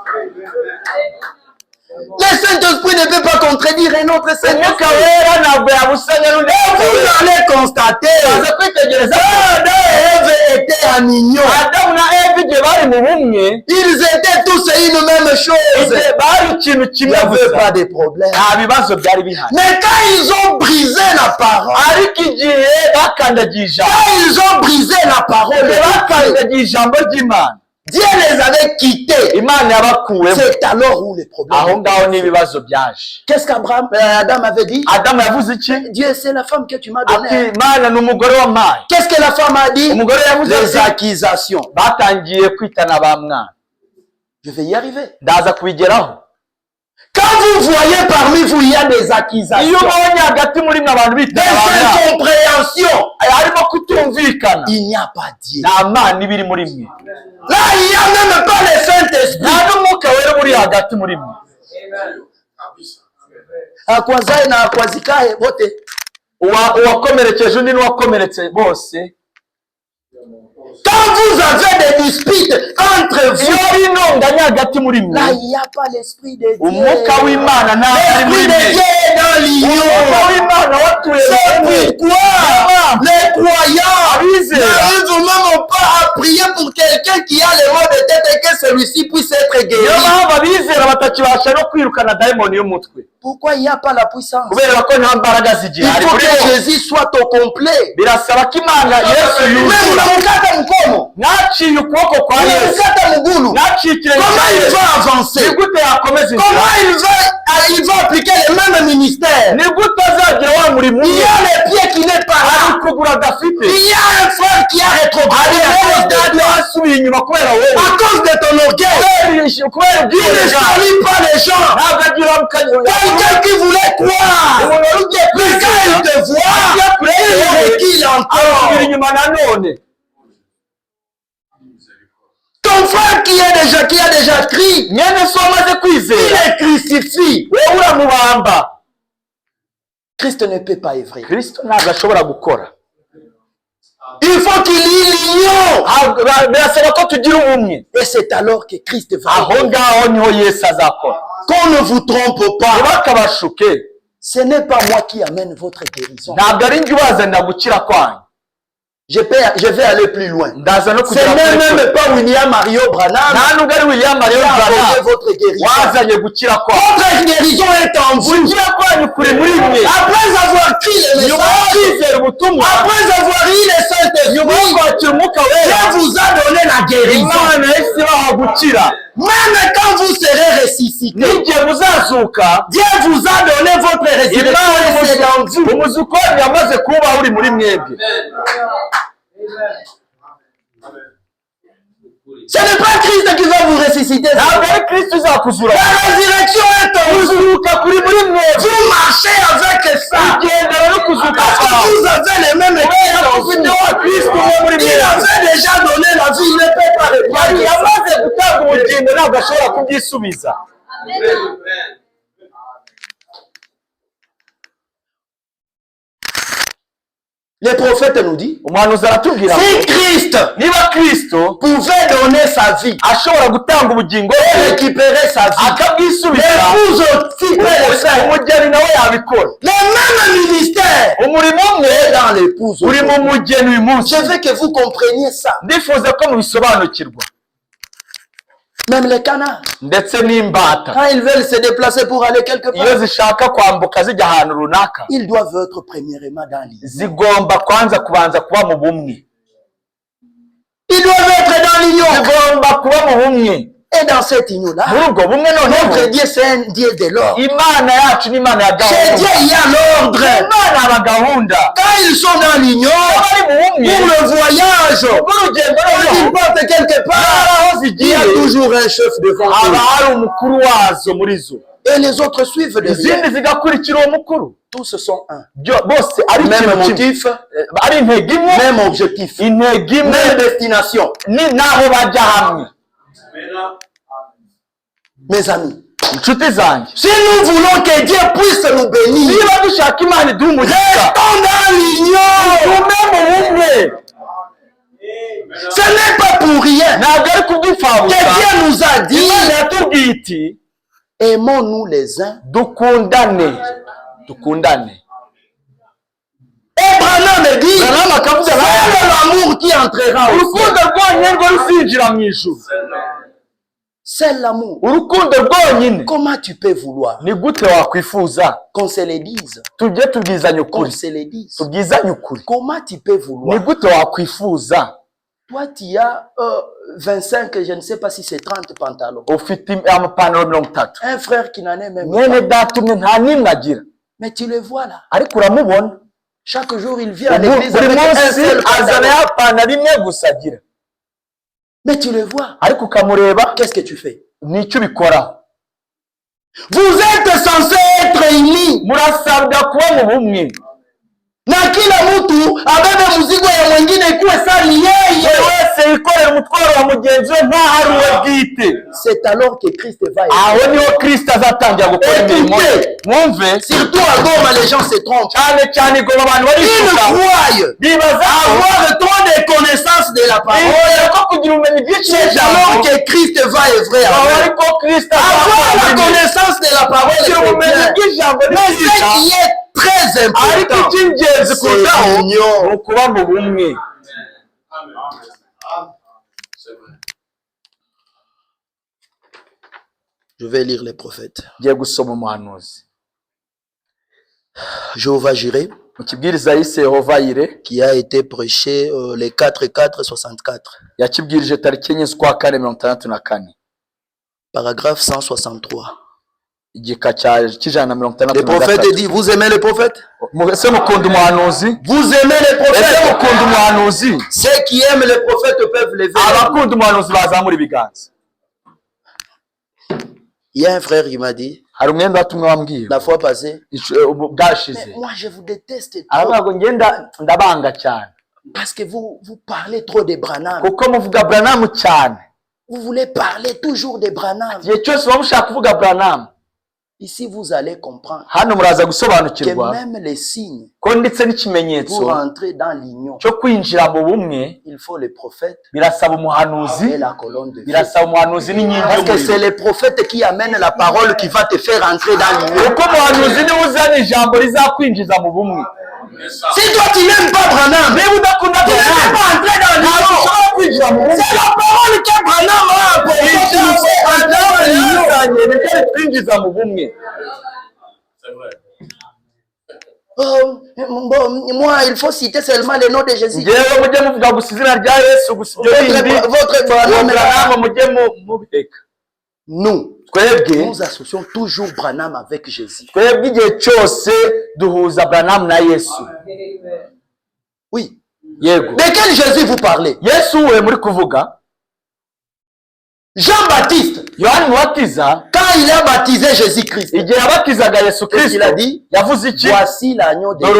Le Saint-Esprit ne peut pas contredire un autre Umwuka Saint-Esprit. wera ntabwo yabusanya n'undi. Vous allez constater, Baza kwitegereza Adam et Ève étaient en union. Adamu na Eva igihe bari mu bumwe, Ils étaient tous une même chose. igihe bari ikintu Il kimwe n'y avait gusa, pas de problème. nta bibazo byari bihari. Mais quand ils ont brisé la parole, Ariko igihe bakandagiye ijambo, quand ils ont brisé la parole, igihe bakandagiye ijambo ry'Imana, Dieu les avait quittés. Imana yabakuwemo. C'est alors où les problèmes. Aho ngaho n'ibibazo byaje. Qu'est-ce qu'Abraham, Adam avait dit? Adamu yavuze iki? Dieu, c'est la femme que tu m'as Ati donnée. Imana ni umugore wampaye. Qu'est-ce que la femme a dit? Umugore yavuze Les ati accusations. batangiye kwitana ba mwana. Je vais y arriver. Ndaza kubigeraho. Quand vous voyez parmi vous, il y a des Iyo accusations, ubonye hagati muri mwe abantu des bitana ba mwana, incompréhensions, harimo kutumvikana, il n'y a pas Dieu. nta Mana iba iri muri mwe. Là, il n'y a même pas le Saint-Esprit. Nta n'umwuka wera uri hagati muri mwe. Akwazaye na akwazikaye bote. Uwakomerekeje undi n'uwakomeretse bose. Quand vous avez des disputes entre Iyo vous, ari intonganya hagati muri là, mwe, il n'y a pas l'Esprit de Dieu. umwuka w'Imana ntabwo ari muri L'Esprit de mwe. Dieu est dans l'union. Umwuka w'Imana watuye C'est muri mwe. pourquoi les croyants Abizera n'arrivent même pas à prier pour quelqu'un qui a les maux de tête et que celui-ci puisse être niyo guéri. mpamvu abizera batakibasha no kwirukana dayimoni y'umutwe, Pourquoi il n'y a pas la puissance? kubera ko nta mbaraga Il zigihari faut muri que bo. Jésus soit au complet. Birasaba ko Imana Yesu Même yuzura. unamkata mkono, Naciye ukuboko kwa Yesu, unamkata mgulu, naciye ikirenge comment cya il Yesu, va avancer? ni gute yakomeza inzira? Comment il va appliquer le même ministère? Ni gute azagira wa murimo Il y umwe? a les pieds qui n'est pas Hari là. ukuguru adafite, Il y a un frère qui a rétrogradé à cause de data toi, wasubiye inyuma kubera wowe, à cause de ton orgueil. kubera Il ne ubwirenge. salue pas les gens. Ntabwo agira Quelqu'un qui voulait croire, umuntu wari ugiye mais quand kwizera, il te voit, il recule asubira encore. inyuma nanone. Ton frère qui a déjà crié, Mwene so amaze il kwizera, est crucifié. wowe uramubamba. Christ ne peut pas œuvrer. Kristo ntabwo ashobora gukora. Il faut qu'il y ait l'union. Birasaba ko tugira ubumwe. Et c'est alors que Christ va Aho œuvrer. ngaho niho Yesu azakora. Qu'on ne vous trompe pas. Ntibakabashuke. Ce n'est pas moi qui amène votre guérison. Ntabwo ari njye ubazanira gukira kwanyu. Je vais aller plus loin. ndaza no Ce kugera kuri n'est même pas William Mario Branham nta nubwo ari William qui Marion a apporté Branham votre guérison. wazanye gukira kwa Votre guérison est en vous. gukira kwanyu kuri muri mwe Après avoir pris le nyuma yo message, kwizera ubutumwa après avoir eu le nyuma yo Saint-Esprit, kwakira umwuka Dieu wera vous a donné la guérison. imana yahise ibaha gukira Même quand vous serez ressuscité, n'igihe muzazuka Dieu vous a donné votre résurrection et c'est dans vous. umuzuko yamaze kuba uri muri mwebwe Ce n'est pas Christ qui va vous ressusciter. ntabwo ari kristo uzakuzura La résurrection est en vous. kuzuka kuri muri mwebwe Vous marchez avec ça. ugendana no kuzuka Parce que kwawe vous avez les mêmes kubera ko cœurs. ufite wa kristo uba muri Il mwebwe avait déjà donné la vie, il ne peut pas yari reprendre. yamaze gutanga ubugingo ntabwo ashobora kubyisubiza Les prophètes nous disent, umuhanuzi aratubwira ngo si Christ niba kristo pouvait donner sa vie ashobora gutanga ubugingo et bwe récupérer sa vie, akabwisubiza l'épouse aussi peut le faire. umugeni nawe yabikora Le même ministère umurimo umwe est dans l'épouse. uri mu mugeni uyu munsi Je veux que vous compreniez ça. ndifuza ko mubisobanukirwa Même les canards, ndetse n'imbata quand ils veulent se déplacer pour aller quelque iyo part, zishaka kwambuka zijya ahantu runaka ils doivent être premièrement dans l'union. zigomba kubanza kuba mu bumwe Ils doivent être dans l'union. zigomba kuba mu bumwe Et dans cette union-là, muri ubwo bumwe notre noneho Dieu, c'est un Dieu de l'ordre. imana yacu ni imana ya Chez Dieu, gahunda il y a l'ordre. imana aba gahunda Quand ils sont dans l'union, bari mu pour bumwe le voyage, bw'urugendo quand ils noneho partent quelque part, aho il y zigiye a toujours un chef devant haba eux. hari umukuru wazo muri zo Et les autres suivent derrière. izindi zigakurikira uwo mukuru Tous sont un. bose ari Même ikintu kimwe motif, ari intego imwe même objectif, intego imwe même destination. n'aho bajya hamwe Mes amis, inshuti zanjye si nous voulons que Dieu puisse nous bénir, niba dushaka imana iduha umugisha restons dans l'union. tume mu bumwe Ce n'est pas pour rien ntabwo ari que kubwipfabusa Dieu nous a dit, imana yatubwiye iti aimons-nous les uns. dukundane Et Branham dit, Branham akavuga c'est l'amour qui entrera au ciel. urukundo rwonyine rwo ruzinjira mu ijuru C'est l'amour. urukundo rwonyine Comment tu peux vouloir ni gute wakwifuza qu'on se le dise? tujye tubwizanya Qu'on ukuri se le dise. tubwizanye ukuri Comment tu peux ni vouloir? gute wakwifuza Toi, tu as 25, je ne sais pas si c'est 30 pantalons. ufite amapantaro 30 Un frère qui n'en est même mwene pas. data umwe nta n'imwe agira Mais tu le vois là. ariko uramubona Chaque jour, il vient à l'église buri avec un munsi seul azana pantalon. ya pantaro imwe gusa agira Mais tu le vois. ariko ukamureba Qu'est-ce que tu fais? nicyo ubikora Vous êtes censés être unis. murasabwa kuba mu bumwe Na kila mtu abebe mzigo ya mwingine ikuwe sali yeye. buri wese yikorera umutwaro wa mugenzi we nkaho ari uwe bwite C'est alors que Christ va aho aider. niho kristo azatangira gukora imirimo ye mwumve Surtout à Goma, les gens se trompent. cyane cyane ngo abantu Ils barishuka croient bibaza ko avoir trop de connaissances de la parole. bibwira ko kugira ubumenyi bwinshi C'est alors que Christ va œuvrer aho avec. ariko kristo Avoir la azakora connaissance de la parole, kugira c'est ubumenyi bien. bw'ijambo ni Mais byiza ce qui est très ariko important, icy'ingenzi c'est kurushaho l'union. ni ukuba mu bumwe Je vais lire les prophètes. ngiye gusoma umuhanuzi Jéhovah Jireh, mu kibwiriza yise Yehova Yire qui a été prêché le 4-4-64, yakibwirije tariki enye z'ukwa kane 64 paragraphe 163. igika cy'ijana na Le prophète 63 dit, vous aimez les prophètes? ese mukunda umuhanuzi Vous aimez les ese prophètes? mukunda umuhanuzi Ceux qui aiment les prophètes peuvent lever. abakunda umuhanuzi bazamura ibiganza Il y a un frère qui m'a dit, hari umwenda watumwe wambwiye la fois passée, bwashize mais moi je vous déteste aravuga trop ngo ngenda ndabanga cyane parce que vous parlez trop de Branham. kuko muvuga Branham cyane Vous voulez parler toujours de Branham. igihe cyose muba mushaka kuvuga Branham Ici, vous allez comprendre hano muraza que gusobanukirwa même les signes ko ndetse n'ikimenyetso pour entrer dans l'union, cyo kwinjira mu bumwe il faut les prophètes birasaba umuhanuzi et la colonne de feu. birasaba umuhanuzi n'inkingi Parce que c'est y'umuriro les prophètes qui amènent la parole qui va te faire entrer dans l'union. kuko umuhanuzi niwe uzana ijambo rizakwinjiza mu bumwe Si toi tu n'aimes pas Branham, tu ne peux pas entrer dans l'union. C'est la parole que Branham a apportée. C'est vrai. Oh, bon, moi, il faut citer seulement le nom de Jésus. Nous associons toujours Branham avec Jésus. Oui. De quel Jésus vous parlez? Jean-Baptiste, quand il a baptisé Jésus-Christ, il a dit, voici l'agneau de Dieu qui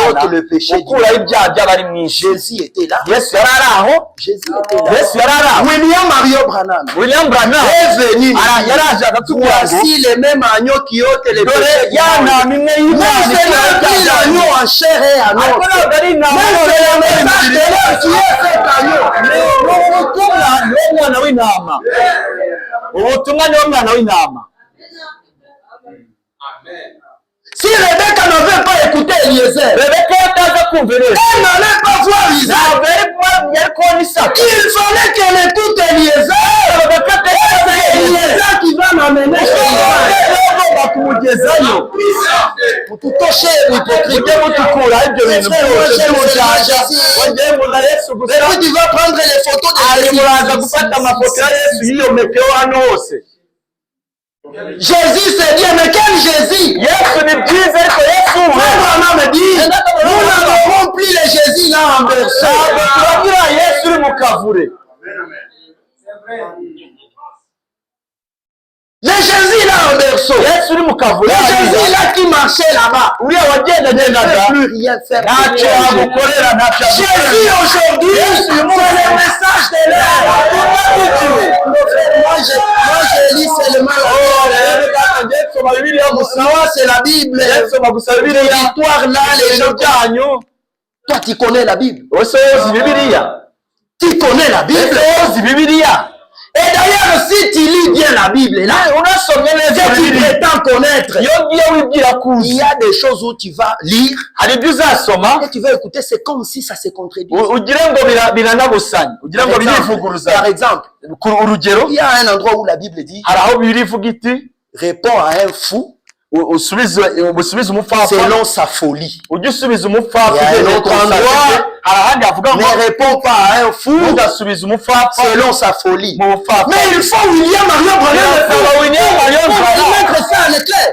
ôte le péché du monde. Jésus était là. Jésus était là. William Mario Branham est venu. Voici le même agneau qui ôte le péché du monde. Mais c'est là qu'il l'agneau en chair et en os. Mais c'est le message de l'homme qui est cet agneau. ubutumwa niwo mwana w'intama. Si Rebecca n'avait pas écouté Eliezer, elle n'allait pas voir Isaac. Il fallait qu'elle écoute Eliezer. C'est Eliezer qui va m'amener chez Isaac. Pour tout toucher l'hypocrite. Et tu vas prendre les photos de Jésus. Jésus c'est Dieu, mais quel Jésus? Frère me dit, nous n'avons plus les Jésus là en berceau. Les Jésus là en berceau. Les Jésus là qui marchait là-bas. Il ne peut plus rien faire. Jésus aujourd'hui, c'est le message de l'air. Moi je lis seulement c'est la Bible. L'histoire là, les gens. Toi tu connais la Bible. Tu connais la Bible. Et d'ailleurs, si tu lis bien la Bible, là, que tu prétends connaître, il y a des choses où tu vas lire et tu vas écouter, c'est comme si ça se contredit. Par exemple, il y a un endroit où la Bible dit, réponds à un fou selon sa folie. Il y a un autre endroit, ne réponds pas à un fou selon sa folie. Mais il faut William Mario Branham pour mettre ça en éclair.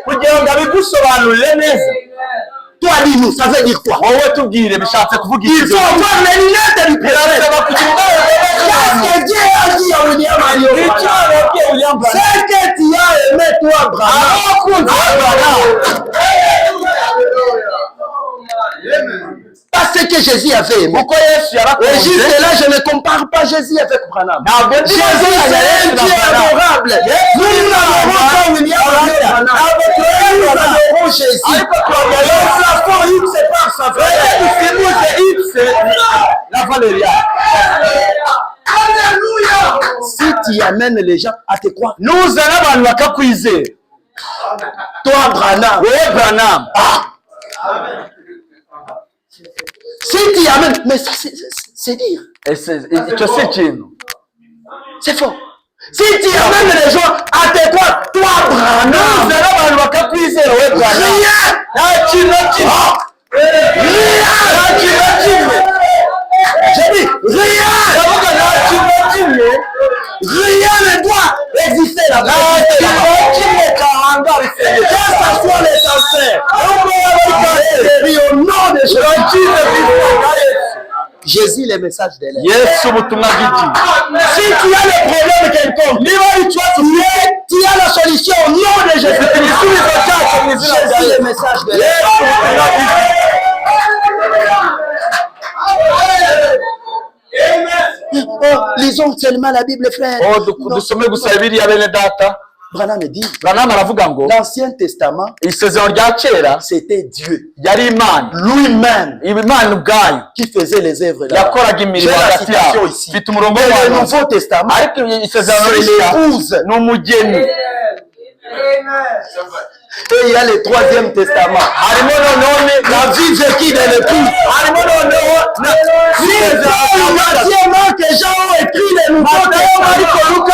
Toi, dis-nous, ça veut dire quoi? Il faut avoir les lunettes du prophète. Qu'est-ce que Dieu a dit à William Mario? C'est que tu as aimé toi, Branham. Parce que Jésus avait aimé. Et juste là, je ne compare pas Jésus avec Branham. Jésus, c'est un Dieu adorable. Nous n'adorons pas William Branham. Nous adorons Jésus. Le plafond X, c'est par sa frère. La Valéria. Alléluia. Si tu amènes les gens à te croire, nous allons à toi, Branham. Oui, Branham. Si tu amènes, mais ça c'est dire. C'est faux. Si tu amènes les gens à te croire, toi, Branham. J'ai dit, rien ne doit exister là-bas. Que ça soit les sincères. Et au nom de Jésus, Jésus, le message de l'air. Si tu as le problème quelconque, tu as la solution au nom de Jésus. Jésus, le message de l'air. Oh, lisons seulement la Bible, frère. Branham dit, l'Ancien Testament, c'était Dieu lui-même qui faisait les œuvres là. J'ai la citation ici. Mais le Nouveau Testament, c'est l'épouse. Et il y a le troisième testament. La vie vécue de l'épouse. C'est Paul, Matthieu, Marc et Jean ont écrit le Nouveau Testament.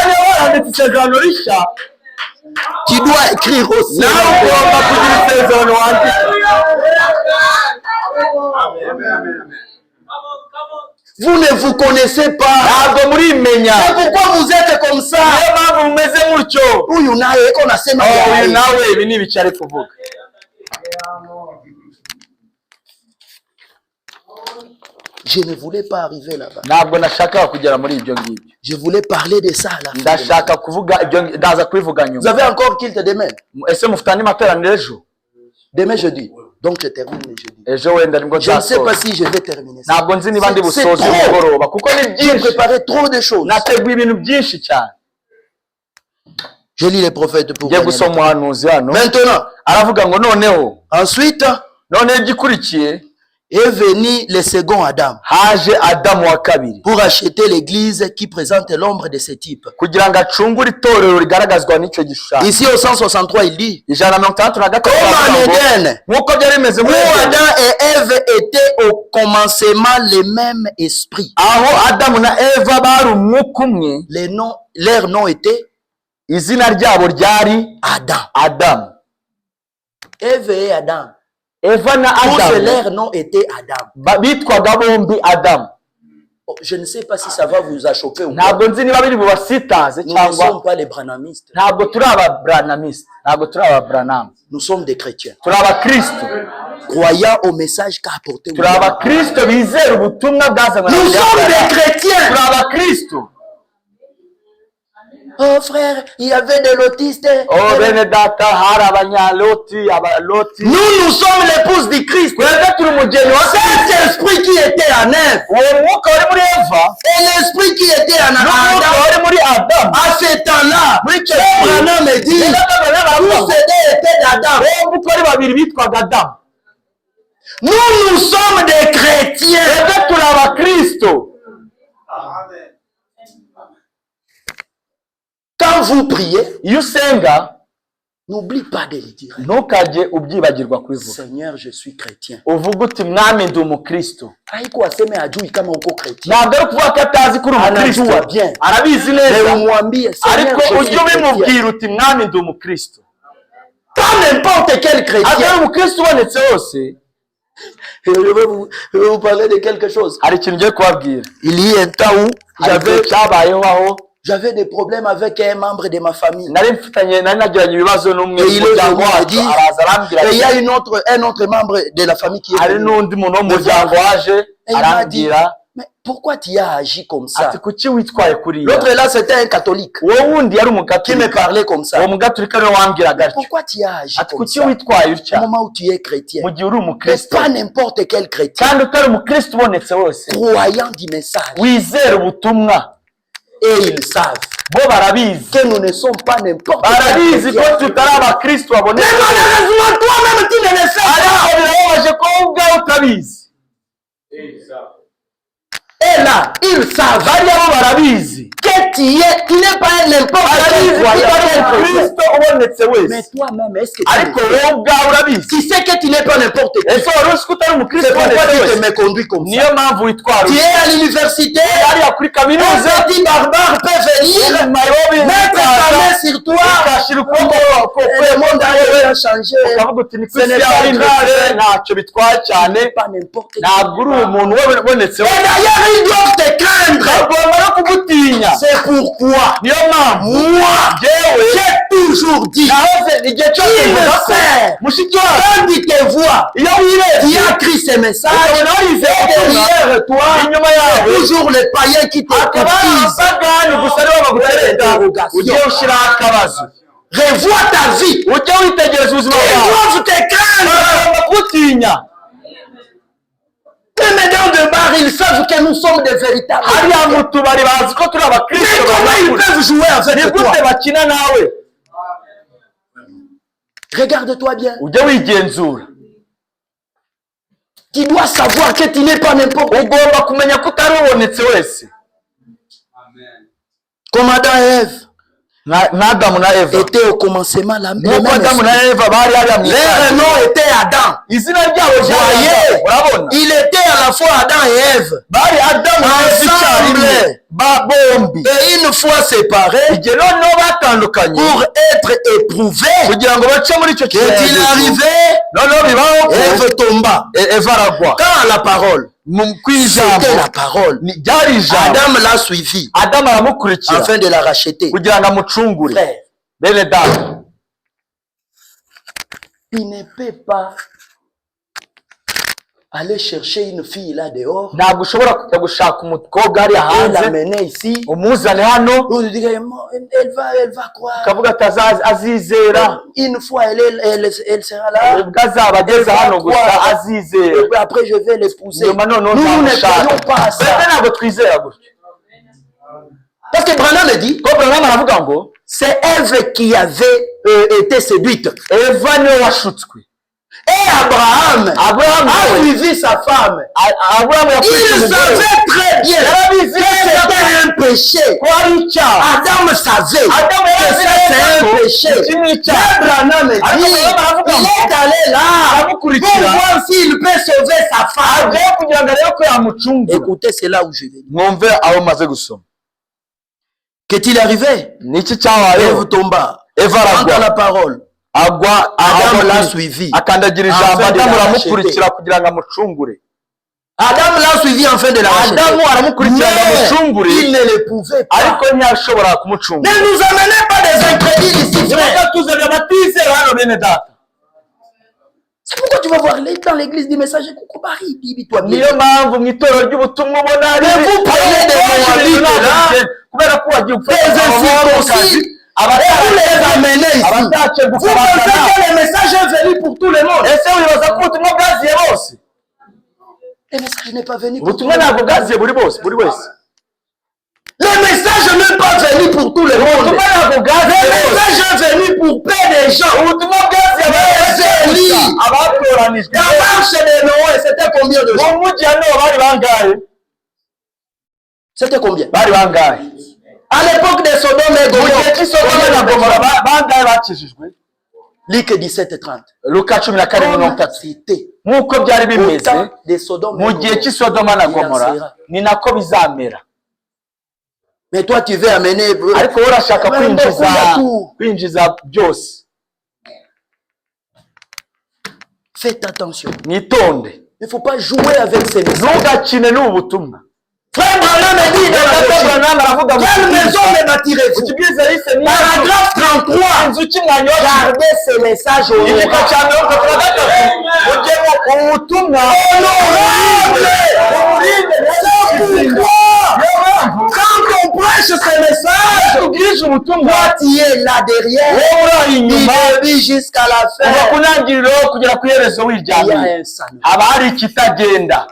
Tu dois écrire aussi. Vous ne vous connaissez pas. C'est pourquoi vous êtes comme ça. Uyu nawe ko nasema je ne voulais pas arriver là-bas. Je voulais parler de ça là. Vous avez encore culte demain? Demain jeudi. Donc je termine le jeudi. Je ne sais pas si je vais terminer ça. C'est trop. J'ai préparé trop de choses. Je lis les prophètes pour vous. Maintenant, ensuite, est venu le second Adam pour acheter l'église qui présente l'ombre de ce type. Ici au 163, il dit comme en Éden, où Adam et Ève étaient au commencement les mêmes esprits. Leur nom était Adam. Ève et Adam. Tous leur nom était Adam. Oh, je ne sais pas si ça va vous achoquer ou pas. Nous ne sommes pas les branhamistes. Nous sommes des chrétiens. Croyant au message qu'a apporté. Nous sommes des chrétiens. Oh frère, il y avait des lotistes. Nous sommes l'épouse du Christ. Cet esprit qui était en Ève et l'esprit qui était en Adam, à ce temps-là, Branham me dit, tous ces deux étaient d'Adam. Nous sommes des chrétiens. Quand vous priez, n'oublie pas de le dire. Seigneur, je suis chrétien. Haiko aseme ajui kama uko chrétien. Anajua bien. Mais umwambie Seigneur, je suis chrétien. Pas n'importe quel chrétien. Je vais vous parler de quelque chose. Il y a un temps où j'avais des problèmes avec un membre de ma famille. Et il m'a dit, et il y a un autre membre de la famille qui est venu. Et il m'a dit, mais pourquoi tu as agi comme ça? L'autre là, c'était un catholique qui me parlait comme ça. Pourquoi tu as agi comme ça au moment où tu es chrétien? Mais pas n'importe quel chrétien. Croyant du message. Et ils savent que nous ne sommes pas n'importe quel chrétien. Mais malheureusement, toi-même, tu ne le sais pas. Et là, ils savent que tu n'es pas n'importe quel croyant. Mais toi-même, est-ce que tu sais que tu n'es pas n'importe qui? C'est pourquoi tu te me conduis comme ça. Tu es à l'université, un petit barbare peut venir, mettre sa main sur toi, et le monde a changé. Ce n'est pas n'importe qui. Et d'ailleurs, ils doivent te craindre. C'est pourquoi moi, j'ai toujours dit, il le sait. Quand il te voit, tu as écrit ce message, et derrière toi, toujours les païens qui te cotisent. Revois ta vie. Ils doivent te craindre. Les médias de bar, ils savent que nous sommes des véritables. Mais comment ils peuvent jouer avec toi? Regarde-toi bien. Tu dois savoir que tu n'es pas n'importe qui. Comme Adam et Ève. n'Adamu na Eva étaient au commencement la nuko même Adamu na esprit. Eva bari hariya mu Leur itangiriro. nom était Adam. Izina ryabo Voyez, urabona il était à la fois Adam et Ève. bari Adamu na Eva icyarimwe Ensemble. bombi. Et une fois séparés, igihe noneho batandukanye pour être éprouvés, kugira ngo bace muri icyo qu'est-il kigeragezo, arrivé? noneho bibaho ko Ève tomba. Eva aragwa Quand la parole, ku ijambo c'était la parole, ryari ijambo. Adam l'a suivi Adamu aramukurikira afin de la racheter. kugira ngo amucungure. Frère, Bene data, il ne peut pas aller chercher une fille là dehors ntabwo ushobora kujya gushaka umukobwa hariya et hanze l'amener ici. umuzane hano On dit elle va croire. ukavuga ati azizera Une fois elle sera là. ubwo azaba ageze hano gusa azizera Et puis après je vais l'épouser. nyuma noneho Nous ne nzamushaka. croyons pas à Mbese ça. ntabwo twizera gutyo. Parce que Branham dit, ko Branham aravuga ngo c'est Ève qui avait été séduite. Eva niwe washutswe. Et Abraham a suivi sa femme. Abraham Il yakurikiye umugore savait très bien que c'était un péché. ko ari icyaha. Adam savait Adamu que yari c'est azi un ko péché. iki ni Mais icyaha. Branham dit, Ariko Branham aravuga il ngo est allé là pour aramukurikira voir s'il peut sauver sa femme. agiye kugira ngo arebe ko yamucungura. Écoutez, c'est là où je vais. mwumve aho maze gusoma. Qu'est-il arrivé? Ni iki cyabayeho? Ève tomba. Eva Entend aragwa la parole. agwa Adam l'a agwa suivi. akandagira ijambo. Afin de Adamu la aramukurikira kugira ngo amucungure. Adam l'a suivi en fin de la racheter. Adamu aramukurikira ngo amucungure Mais il ne le pouvait pas. ariko ntiyashobora kumucungura. Ne nous amenez pas des incrédules ici, frère. Niba tuzanye abatizera hano bene data. C'est pourquoi tu vas voir dans l'église des messages. Toi bien. Niyo mpamvu mu itorero ry'ubutumwa ubona ari Mais vous prenez des moabites là, kubera ko wagiye des incirconcis, et vous les amenez ici. Vous pensez que le message est venu pour tout le monde? ese wibaza ko ubutumwa bwaziye bose? Le message n'est pas venu pour tout le Ubutumwa monde. ntabwo bwaziye buri wese. Le message n'est pas venu pour tout le monde. Ubutumwa ntabwo Le bwaziye bose. message est venu pour peu de gens. Ubutumwa bwaziye Eli, abatoranijwe. dans l'arche de Noé, c'était combien de gens? Mu mujyi hano bari bangahe? C'était combien? Bari bangahe? À l'époque de Sodome et Mu gihe Gomorrhe, cy'Isodoma na Gomora bangahe bakijijwe? Luc 17:30. Luka 14:30. C'était Nk'uko byari au bimeze temps de Sodome et mu gihe Gomorrhe. cy'Isodoma na Gomora, ni nako bizamera. Mais toi, tu veux amener. Ariko wowe urashaka kwinjiza byose. Faites attention. Mwitonde, Il ne faut pas jouer avec ces messages. ntugakine n'ubu butumwa. Frère Branham dit dans la Bible, Branham aravuga ngo quelle maison me bâtirez-vous? ukibwiza yise ni Paragraphe 33. inzu ki mwanyosha. Gardez ces messages au Igika nom. cya mirongo itatu na gatatu ujyemo ubutumwa Honorable. C'est pourquoi, quand on prêche ces messages, tubwirije ubutumwa toi tu es là derrière, wowe uri inyuma du début jusqu'à la kuva fin. ku ntangiriro kugera ku iherezo Il y a wiryamiye. un salut. Haba hari ikitagenda.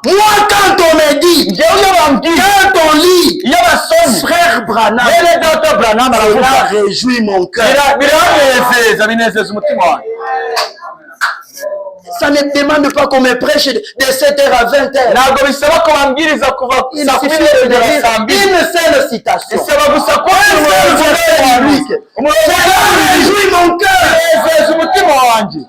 Moi, quand on me dit, Njyewe iyo bambwiye, quand on lit, iyo basomye frère Branham, bene data Branham cela aravuga réjouit mon cœur. biranezeza binezeza umutima wanjye. Ça ne demande pas qu'on me prêche de 7h à 20h. Ntabwo bisaba ko bambwiriza kuva Il saa suffit kumi de kugera lire saa mbiri. une seule citation. Bisaba gusa ko Cela réjouit mon cœur. binezeza umutima wanjye.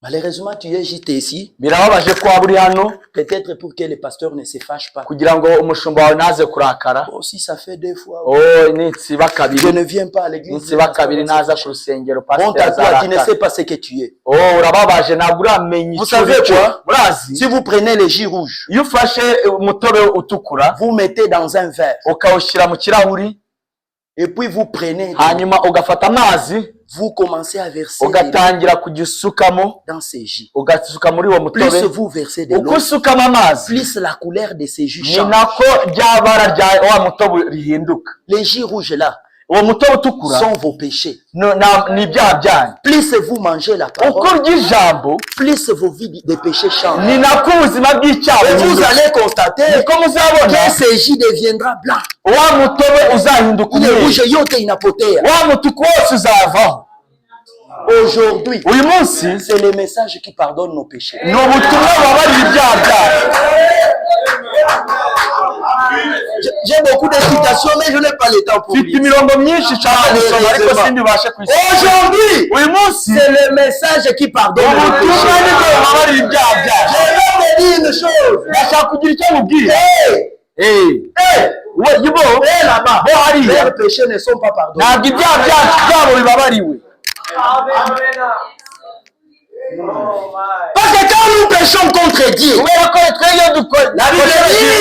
Malheureusement, tu es juste ici, Birababaje ko waba uri hano peut-être pour que les pasteurs ne se fâchent pas. kugira ngo umushumba wawe ntaze kurakara. Aussi, ça fait 2 fois. Ninsiba Je kabiri ne viens pas à l'église. ninsiba kabiri naza ku rusengero Honte pasiteri à toi, tu ne azarakara. sais pas ce que tu es. Urababaje ntabwo uramenya Vous icyo savez uri cyo. quoi? Murazi Si vous prenez les jus rouges, iyo ufashe umutobe utukura vous mettez dans un verre ukawushyira mu kirahuri et puis vous prenez, hanyuma ugafata amazi vous commencez à verser de l'eau ugatangira kujya usukamo dans ces jus. ugasuka muri uwo Plus mutobe. vous versez de Uko l'eau, usukamo amazi plus la couleur de ces jus ni change. nako rya bara rya wa mutobe rihinduka. Les jus rouges là uwo mutobe utukura sont vos péchés. ni ibyaha byanyu. Plus vous mangez la uko parole, urya ijambo plus vos vies de péchés changent. ni nako ubuzima bw'icyaha Et vous buhinduka. allez constater niko muzabona que ce jus deviendra blanc. wa mutobe uzahinduka Il est umweru, rouge yote inapotea. wa mutuku wose uzavaho. Aujourd'hui, uyu munsi c'est le message qui pardonne nos péchés. ni ubutumwa bubabarira ibyaha byacu. beaucoup de citations, mais je n'ai pas le temps pour mfite lire. imirongo myinshi nshaka gusoma ariko sindibashe kuyisoma. Aujourd'hui, uyu munsi c'est le message qui pardonne les ubutumwa péchés. nibwo bubabarira ibyaha byacu. Je vais te dire une chose. ndashaka kugira icyo mubwira. Bo là-bas, bo hariya leurs péchés ne sont pas pardonnés. ntabwo ibyaha byacu byabo bibabariwe. Parce que quand nous péchons contre Dieu, kubera ko twe iyo dukoresha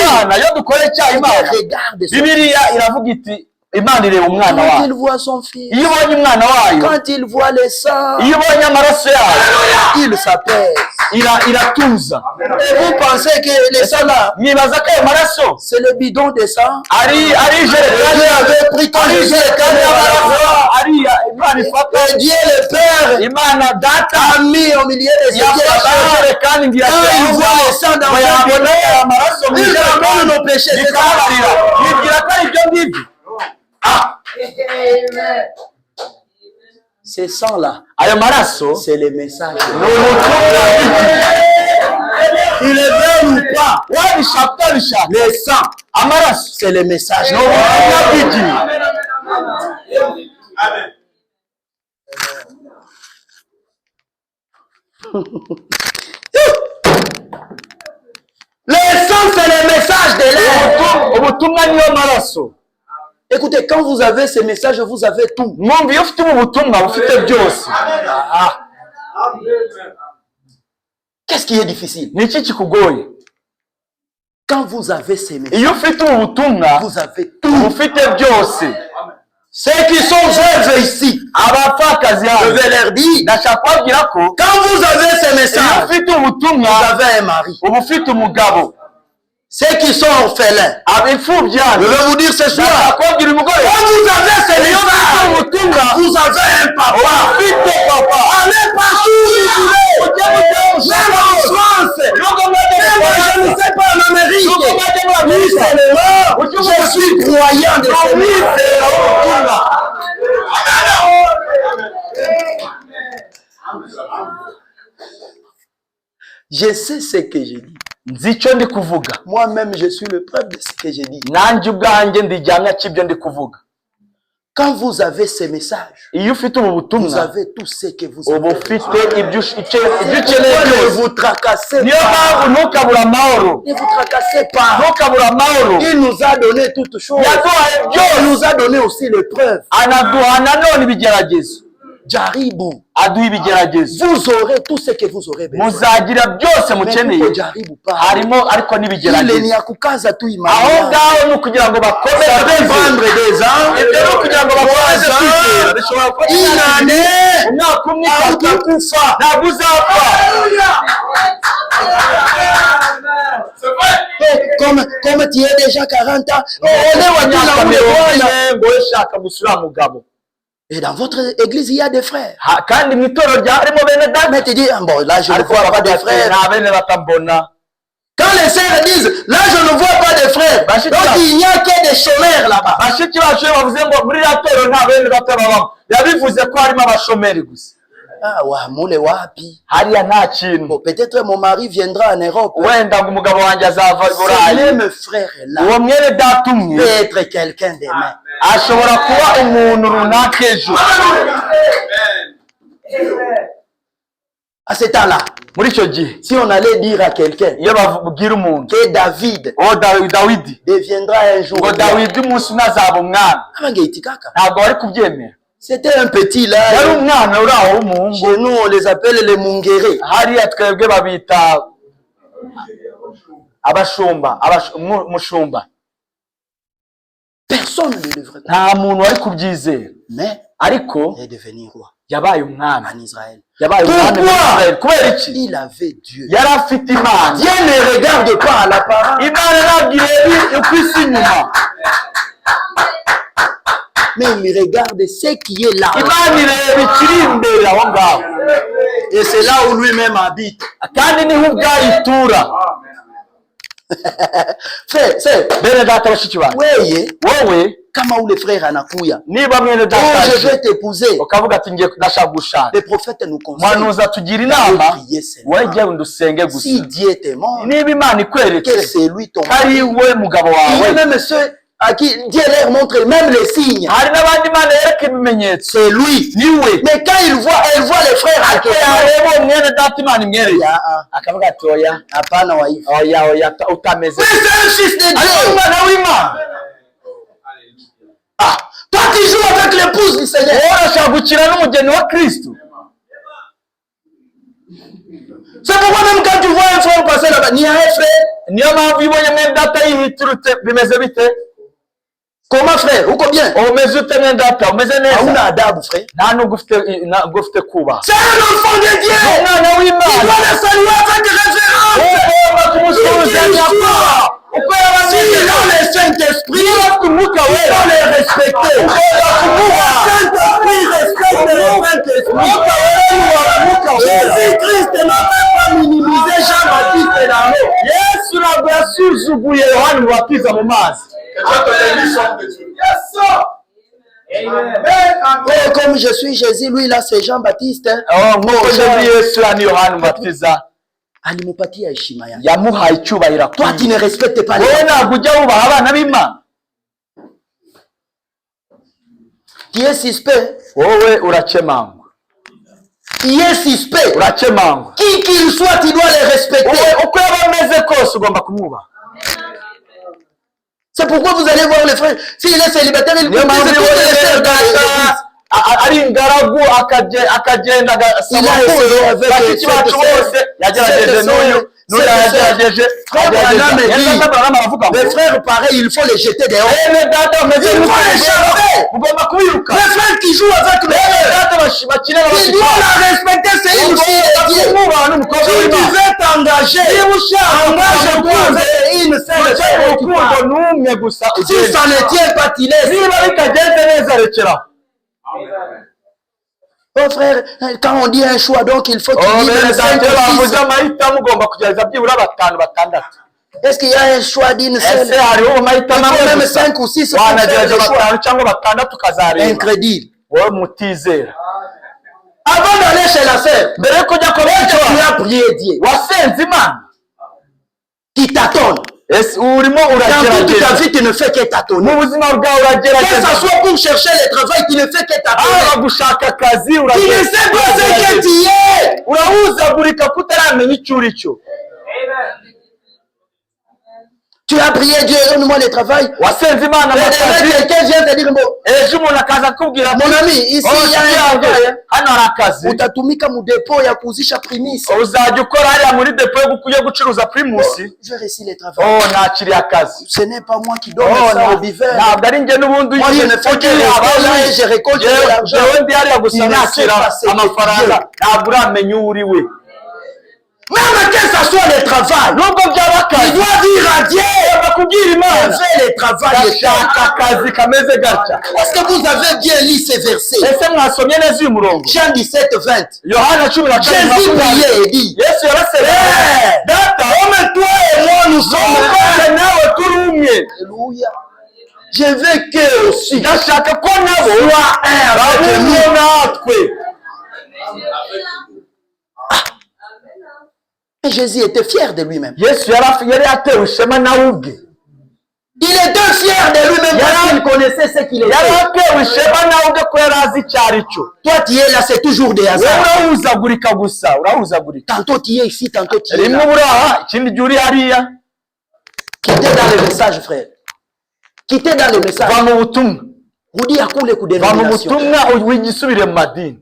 Imana, iyo dukora icyaha Imana, regarde son Bibiliya iravuga iti Imana ireba umwana quand il wayo. voit son fils, Iyo ubonye umwana wayo, quand il voit le sang, iyo ubonye amaraso yayo, il s'apaise. iratuza. Et vous pensez que le sang là, Mwibaza ko ayo maraso c'est le bidon de sang? ari ijerekani Dieu avait pris quand Jésus était mort, ari Imana ifata. et Dieu le Père Imana data a mis au milieu de ses yafashe pieds. ijerekani ngira Quand il voit le sang dans yabona amaraso mu il pardonne ijerekani nos péchés. C'est ça. ikabarira. Yibwira ko ari ibyo ngibyo. Ce sang-là, Ayo maraso c'est le message. ni ubutumwa Il est vrai ou pas, wabishaka utabishaka. le sang, Amaraso c'est le message. ni ubutumwa bw'igihe. Amen. Le sang, c'est le message de l'air. Ubutumwa niyo maraso. Écoutez, quand vous avez ce message, vous avez tout. Mwumva iyo ufite ubu butumwa ufite byose. Qu'est-ce qui est difficile? Ni iki kikugoye? Quand vous avez ces messages, Iyo ufite ubu butumwa vous avez tout. ufite byose. Ceux qui sont veuves ici, Abapfakazi je hano vais leur dire, ndashaka kubabwira ko quand vous avez ces iyo messages, ufite ubutumwa vous avez un mari. uba ufite umugabo. Ceux qui sont orphelins, Ab'imfubyi je hano vais vous dire ce ndashaka soir, kubabwira umugore quand vous avez ces iyo ufite messages, ubutumwa vous avez un papa. ufite papa. Allez partout où vous voulez. Même en France, même je ne sais pas en Amérique. Oui, seulement, je suis croyant de ce message. Je sais ce que j'ai dit. Nzi icyo ndi kuvuga. Moi-même, je suis le preuve de ce que j'ai dit. Nanjye ubwanjye ndi gihamya cy'ibyo ndi kuvuga. Quand vous avez ces messages, Iyo ufite ubu vous butumwa avez tout ce que vous uba avez. ufite ibyo ukeneye Ne byose. vous tracassez Niyo pas. mpamvu ntukabura amahoro. Ne vous tracassez pas. Ntukabura amahoro. Il nous a donné toutes choses. Yaduhaye Dieu byose. nous a donné aussi l'épreuve. Anaduha nanone ibigeragezo. Jaribu. Aduha ibigeragezo. Vous aurez tout ce que vous aurez besoin. Muzagira byose Mais mukeneye. kuko jaribu pa. Harimo ariko Ile ni n'ibigeragezo. ya kukaza tu Aho imani. ngaho ni ukugira ngo bakomeze Ça peut kwizera. prendre 2 ans, Ibyo ni ukugira ngo bakomeze 3 kwizera. ans, Bishobora kuba une année, umwaka umwe à itatu. utakufa. Ntabwo uzapfa. Comme tu es déjà 40 ans, ole Imyaka watuna ule mirongo bwana. ine ngo ushaka gusura mugabo. Et dans votre église, il y a des frères. Kandi mu itorero rya harimo bene data. Mais tu dis, ah bon, là, je ne Ariko vois pas de baravuga ati, frères. nta bene batambona. Quand les sœurs disent, là, je ne vois pas de frères. Donc, il n'y a que des chômeurs là-bas. Bashiki bacu iyo bavuze ngo muri iriya torero nta bene data babamo, bivuze ko harimo abashomeri gusa. Ah, ouais, moule wapi. Hariya nta kintu. Bon, peut-être mon mari viendra en Europe. Wenda ngo umugabo wanjye azava i Ce Burayi. même frère-là Uwo mwene data umwe peut être quelqu'un demain. ashobora kuba umuntu runaka ejo. À ce temps-là, Muri icyo gihe si on allait dire à quelqu'un iyo babwira umuntu que David Dawidi deviendra un jour ngo roi, Dawidi umunsi umwe azaba umwami, abangeiti kaka. ntabwo bari kubyemera. C'était un petit Yari là. umwana uri aho w'umuhungu. Chez nous, on les appelle les Mungere. Hariya twebwe babita abashumba, umushumba. Personne ne devrait. Nta muntu wari kubyizera, Mais ariko il est devenu roi yabaye umwami. en Israël. Yabaye umwami muri Pourquoi? Israel. Kubera iki? Il avait Dieu. Yari afite Imana. Dieu ne regarde pas à l'apparence, Imana ntabwo ireba uko isa inyuma. mais il regarde ce qui est là. Imana ireba ikiri imbere aho ngaho. Et c'est là où lui-même habite. Kandi niho ubwayo itura. Frère, Bene data bashiki banjye, weye, wowe kama ule frère anakuya. niba mwene Oh, data je vais t'épouser. ukavuga ati ngiye ndashaka gushaka, Les prophètes nous conseillent mwanuza tugira inama, de prier seulement. wowe jya wenda usenge gusa. Si Dieu te montre Niba Imana que ikweretse c'est lui ton ko ari mari, we mugabo il y a wawe, même ceux à qui Dieu leur montre même les signes. hari n'abandi Imana yereka ibimenyetso. C'est lui. Niwe. Mais quand elle voit les frères à côté, yareba umwene data Imana imwereye akavuga ati oya hapana wa hivi. oya utameze. Mais c'est un fils de Ari Dieu. umwana w'Imana. Ah, toi tu joues avec l'épouse du Seigneur. Urashaka gukina n'umugeni wa Kristo. C'est pourquoi même quand tu vois un frère passer là-bas, ni un frère. Niyo mpamvu ibonye mwene data yihiturutse bimeze bite? Comment frère? Ou combien? Umeze ute mwene data? Umeze Ah, neza? on a adabu frère. Nta nubwo ufite kuba. C'est un enfant de Dieu. Umwana Tu w'Imana. dois le saluer avec révérence. Ugomba kumusuhuzanya kuba. Uko Si il yabamenye. a le Saint-Esprit, Niba afite umwuka il wera. faut les respecter. Ugomba kumuha. Saint-Esprit respecte le Saint-Esprit. Jésus-Christ ne peut pas minimiser Jean-Baptiste là-haut. Yesu ntabwo yasuzuguye Yohana Umubatiza mu mazi. Oh, comme je suis Jésus, lui là c'est Jean-Baptiste. Hein. Nk'uko Yesu Yesu ni Yohana Umubatiza Alimupatia heshima yake. yamuhaye icyubahiro Toi tu ne respectes pas les wowe gens. ntabwo ujya wubaha abana b'Imana. Tu es suspect. Wowe urakemangwa. Tu es suspect. Urakemangwa. Qui qu'il soit, tu dois les respecter. Wowe uko yaba ameze kose ugomba kumwubaha. C'est pourquoi vous allez voir les frères. S'il est célibataire, il peut Niyo mpamvu laisser iyo les frères dans data l'église. ari ingaragu akagenda agasaba hejuru bashiki bacu bose yagerageje n'uyu yagerageje. Les frères pareils, il faut les jeter dehors. Il faut les chasser. ugomba kubiruka. Les frères qui jouent avec le frère, bakina il doit la respecter, c'est une fille de Dieu. Si tu veux t'engager, engage-toi vers une seule femme. n'umwe gusa. Si ça ne tient pas, tu laisses. niba bitagenze neza rekera. Oh frère, quand on dit un choix, donc il faut qu'il y ait bene 5 data ou bavuze 6. amahitamo ugomba kugerageza byibura 5 6. Est-ce qu'il y a un choix d'une seule? ese hariho amahitamo Il faut même gusa. 5 ou 6 pour faire wanagerageza le choix. 5 cyangwa 6 ukazareba. Incrédule. wowe mutizera. Avant d'aller chez la sœur, mbere yo kujya tu kubicwa as prié Dieu. wasenze Imana. Qui t'attendent. ese urimo Dans toute ta uragerageza vie, tu ne fais que tâtonner. mu buzima bwawe Que uragerageza. ce soit pour chercher le travail, tu ne fais que tâtonner. aba gushaka akazi Tu ne sais pas ce que tu es. urahuzagurika kutaramenya icyo uri cyo. Tu as prié Dieu, donne-moi le travail. wasenze Imana Mais amakazi. quelqu'un vient te dire, bon, ejo umuntu akaza akubwira ati, mon ami, ici "Oh, il y a un yanjye, travail. hano hari akazi Utatumika mu dépôt ya kuzisha primus. uzajya ukora hariya muri depo yo gucuruza primusi." Je réussis le travail. nakiriye akazi. Ce n'est pas moi qui donne ça au biveur. ntabwo ari njye n'ubundi Moi, je ne fais que rester là et je récolte de l'argent. jewe ndi hariya gusa Il ne nakira sait pas ce que amafaranga. Dieu. ntabwo uramenya uwo uri we. Même que ce soit le travail, nubwo byaba tu akazi dois dire à Dieu, bakubwira Imana fais le travail. ndashaka akazi kameze gatya. Est-ce que vous avez bien lu ces versets? ese mwasomye neza uyu murongo? Jean 17, 20. Yohana 14 Jésus priait et dit, Yesu yarasebye data comme toi et moi nous sommes nubwo un. nawe turi umwe. Alléluia. Je veux que aussi ndashaka ko nabo soit un avec nous. bamwe natwe. Et Jésus était fier de lui-même. Yesu yari atewe ishema nawe ubwe. Il était fier de lui-même parce qu'il connaissait ce qu'il yari était. atewe ishema nawe ubwe ko yari azi icyo ari cyo. Toi, tu es là, c'est toujours des wowe hasards. urahuzagurika gusa urahuzagurika. Tantôt tu es ici, tantôt tu es rimwe là. uri aha ikindi gihe uri hariya. Quittez dans le message, frère. Quittez dans le message. va mu butumwa Vous dites à quoi les coups de va mu dénomination. butumwa wigisubire mu madini.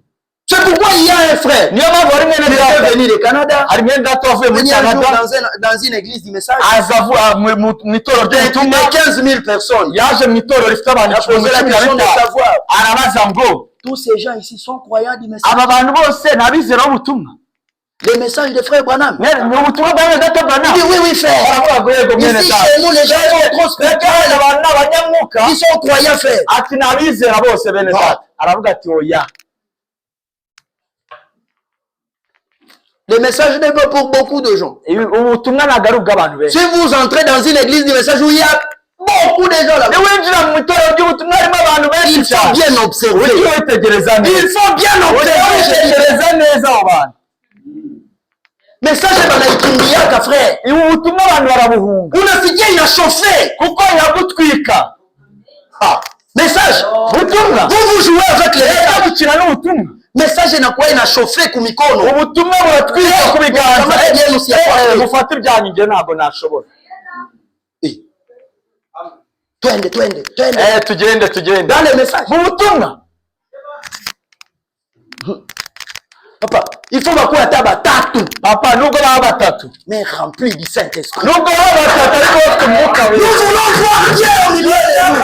C'est pourquoi il y a un frère. niyo mpamvu hari mwene Il est data venu du Canada. hari mwene data wavuye muri Venu un jour Canada dans une église du message. aza mu itorero De ry'ubutumwa 15 000 personnes. yaje mu itorero rifite abantu Il a posé la 15 question de 000 savoir. arabaza ngo Tous ces gens ici sont croyants du message. aba bantu bose ni abizera b'ubutumwa. Les messages de frère Branham. ni ubutumwa bwa mwene data Branham. Il dit oui, oui, frère. aravuga ngo yego mwene Ici data chez nous, les gens sont trop spirituels. abantu ni abanyamwuka Ils sont croyants, frère. ati ni abizera bose bene data. aravuga ati oya Le message n'est pas pour beaucoup de gens. ubutumwa ntabwo ari ubw'abantu benshi. Si vous entrez dans une église du message où il y a beaucoup de gens là, niwinjira mu itorero ry'ubutumwa harimo abantu benshi il faut cyane. bien observer. ujye witegereza neza. Il faut bien ujye observer. witegereza neza abo bantu. Message banaikimbia frère. ubu butumwa abantu barabuhunga Unasikia inachauffé. kuko yagutwika. Message. Ubutumwa. Vous jouez avec les messages. Gukina n'ubutumwa. Message inakuwa inashofre ku mikono. Ubutumwa buratwika ku biganza. Kama yenu si yakwake. Mufate ibyanyu nge ntabwo nashobora. Twende. Tugende. Dans les messages. Ubutumwa. Papa, il faut bakuwa taba tatu. Papa, nubwo baba batatu. Mais rempli du Saint-Esprit. Nubwo baba batatu ariko bafite umwuka wera. Nous voulons voir Dieu au milieu de nous.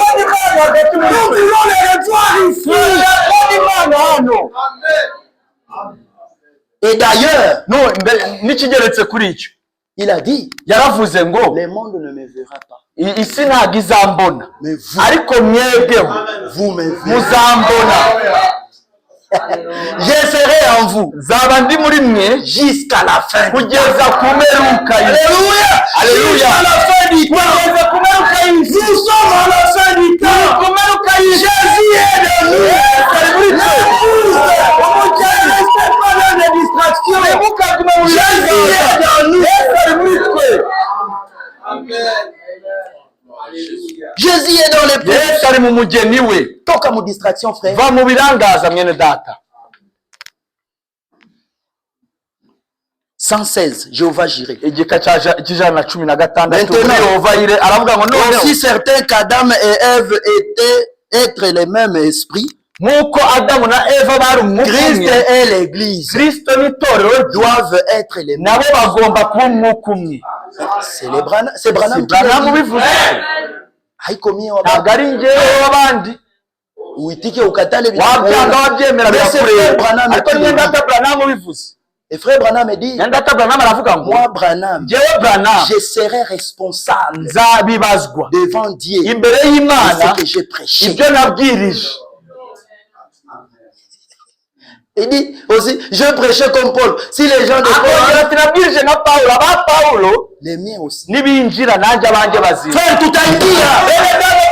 Nous voulons les voir ici. Et d'ailleurs, n'ikigeretse kuri icyo, il a dit, yaravuze ngo le monde ne me verra pas. Isi ntabwo izambona. Mais vous, ariko mwebweho vous me verrez. Muzambona. Je serai en vous. Zaba ndi muri mwe jusqu'à la fin. Kugeza ku meruka. Alléluia. Jusqu'à la fin du temps. Kugeza ku meruka y'isi. Nous sommes à la fin du temps. Ku meruka y'isi. Jésus est de nous. Jésus est dans les prêches. Yesu ari mu mugeni we. Toka mu distraction frère. Va mu birangaza mwene data. 116 Jéhovah Jireh. Igika cy'ijana na 16 Yehova Yire aravuga ngo none aussi certain qu'Adam et Ève étaient être les mêmes esprits. Nkuko Adamu na Eva bari umwuka umwe. Christ et l'église. Kristo n'itorero doivent être les mêmes. Nabo bagomba kuba umwuka umwe. C'est Branham bivuze. Haikomi ntabwo ari njyewe w'abandi. Uitike ukatale wabyanga wabyemera birakureba. Ariko Nyendata Branham bivuze. Et frère Branham dit, Nyendata Branham aravuga ngo moi Branham, je serai responsable nzabibazwa devant Dieu imbere y'Imana ce que j'ai prêché. Ibyo nabwirije. Il dit aussi, je prêchais comme Paul. Si les gens de Paul, les miens aussi. Nibinjira nanjye abanjye bazira. Frère, tutaingia.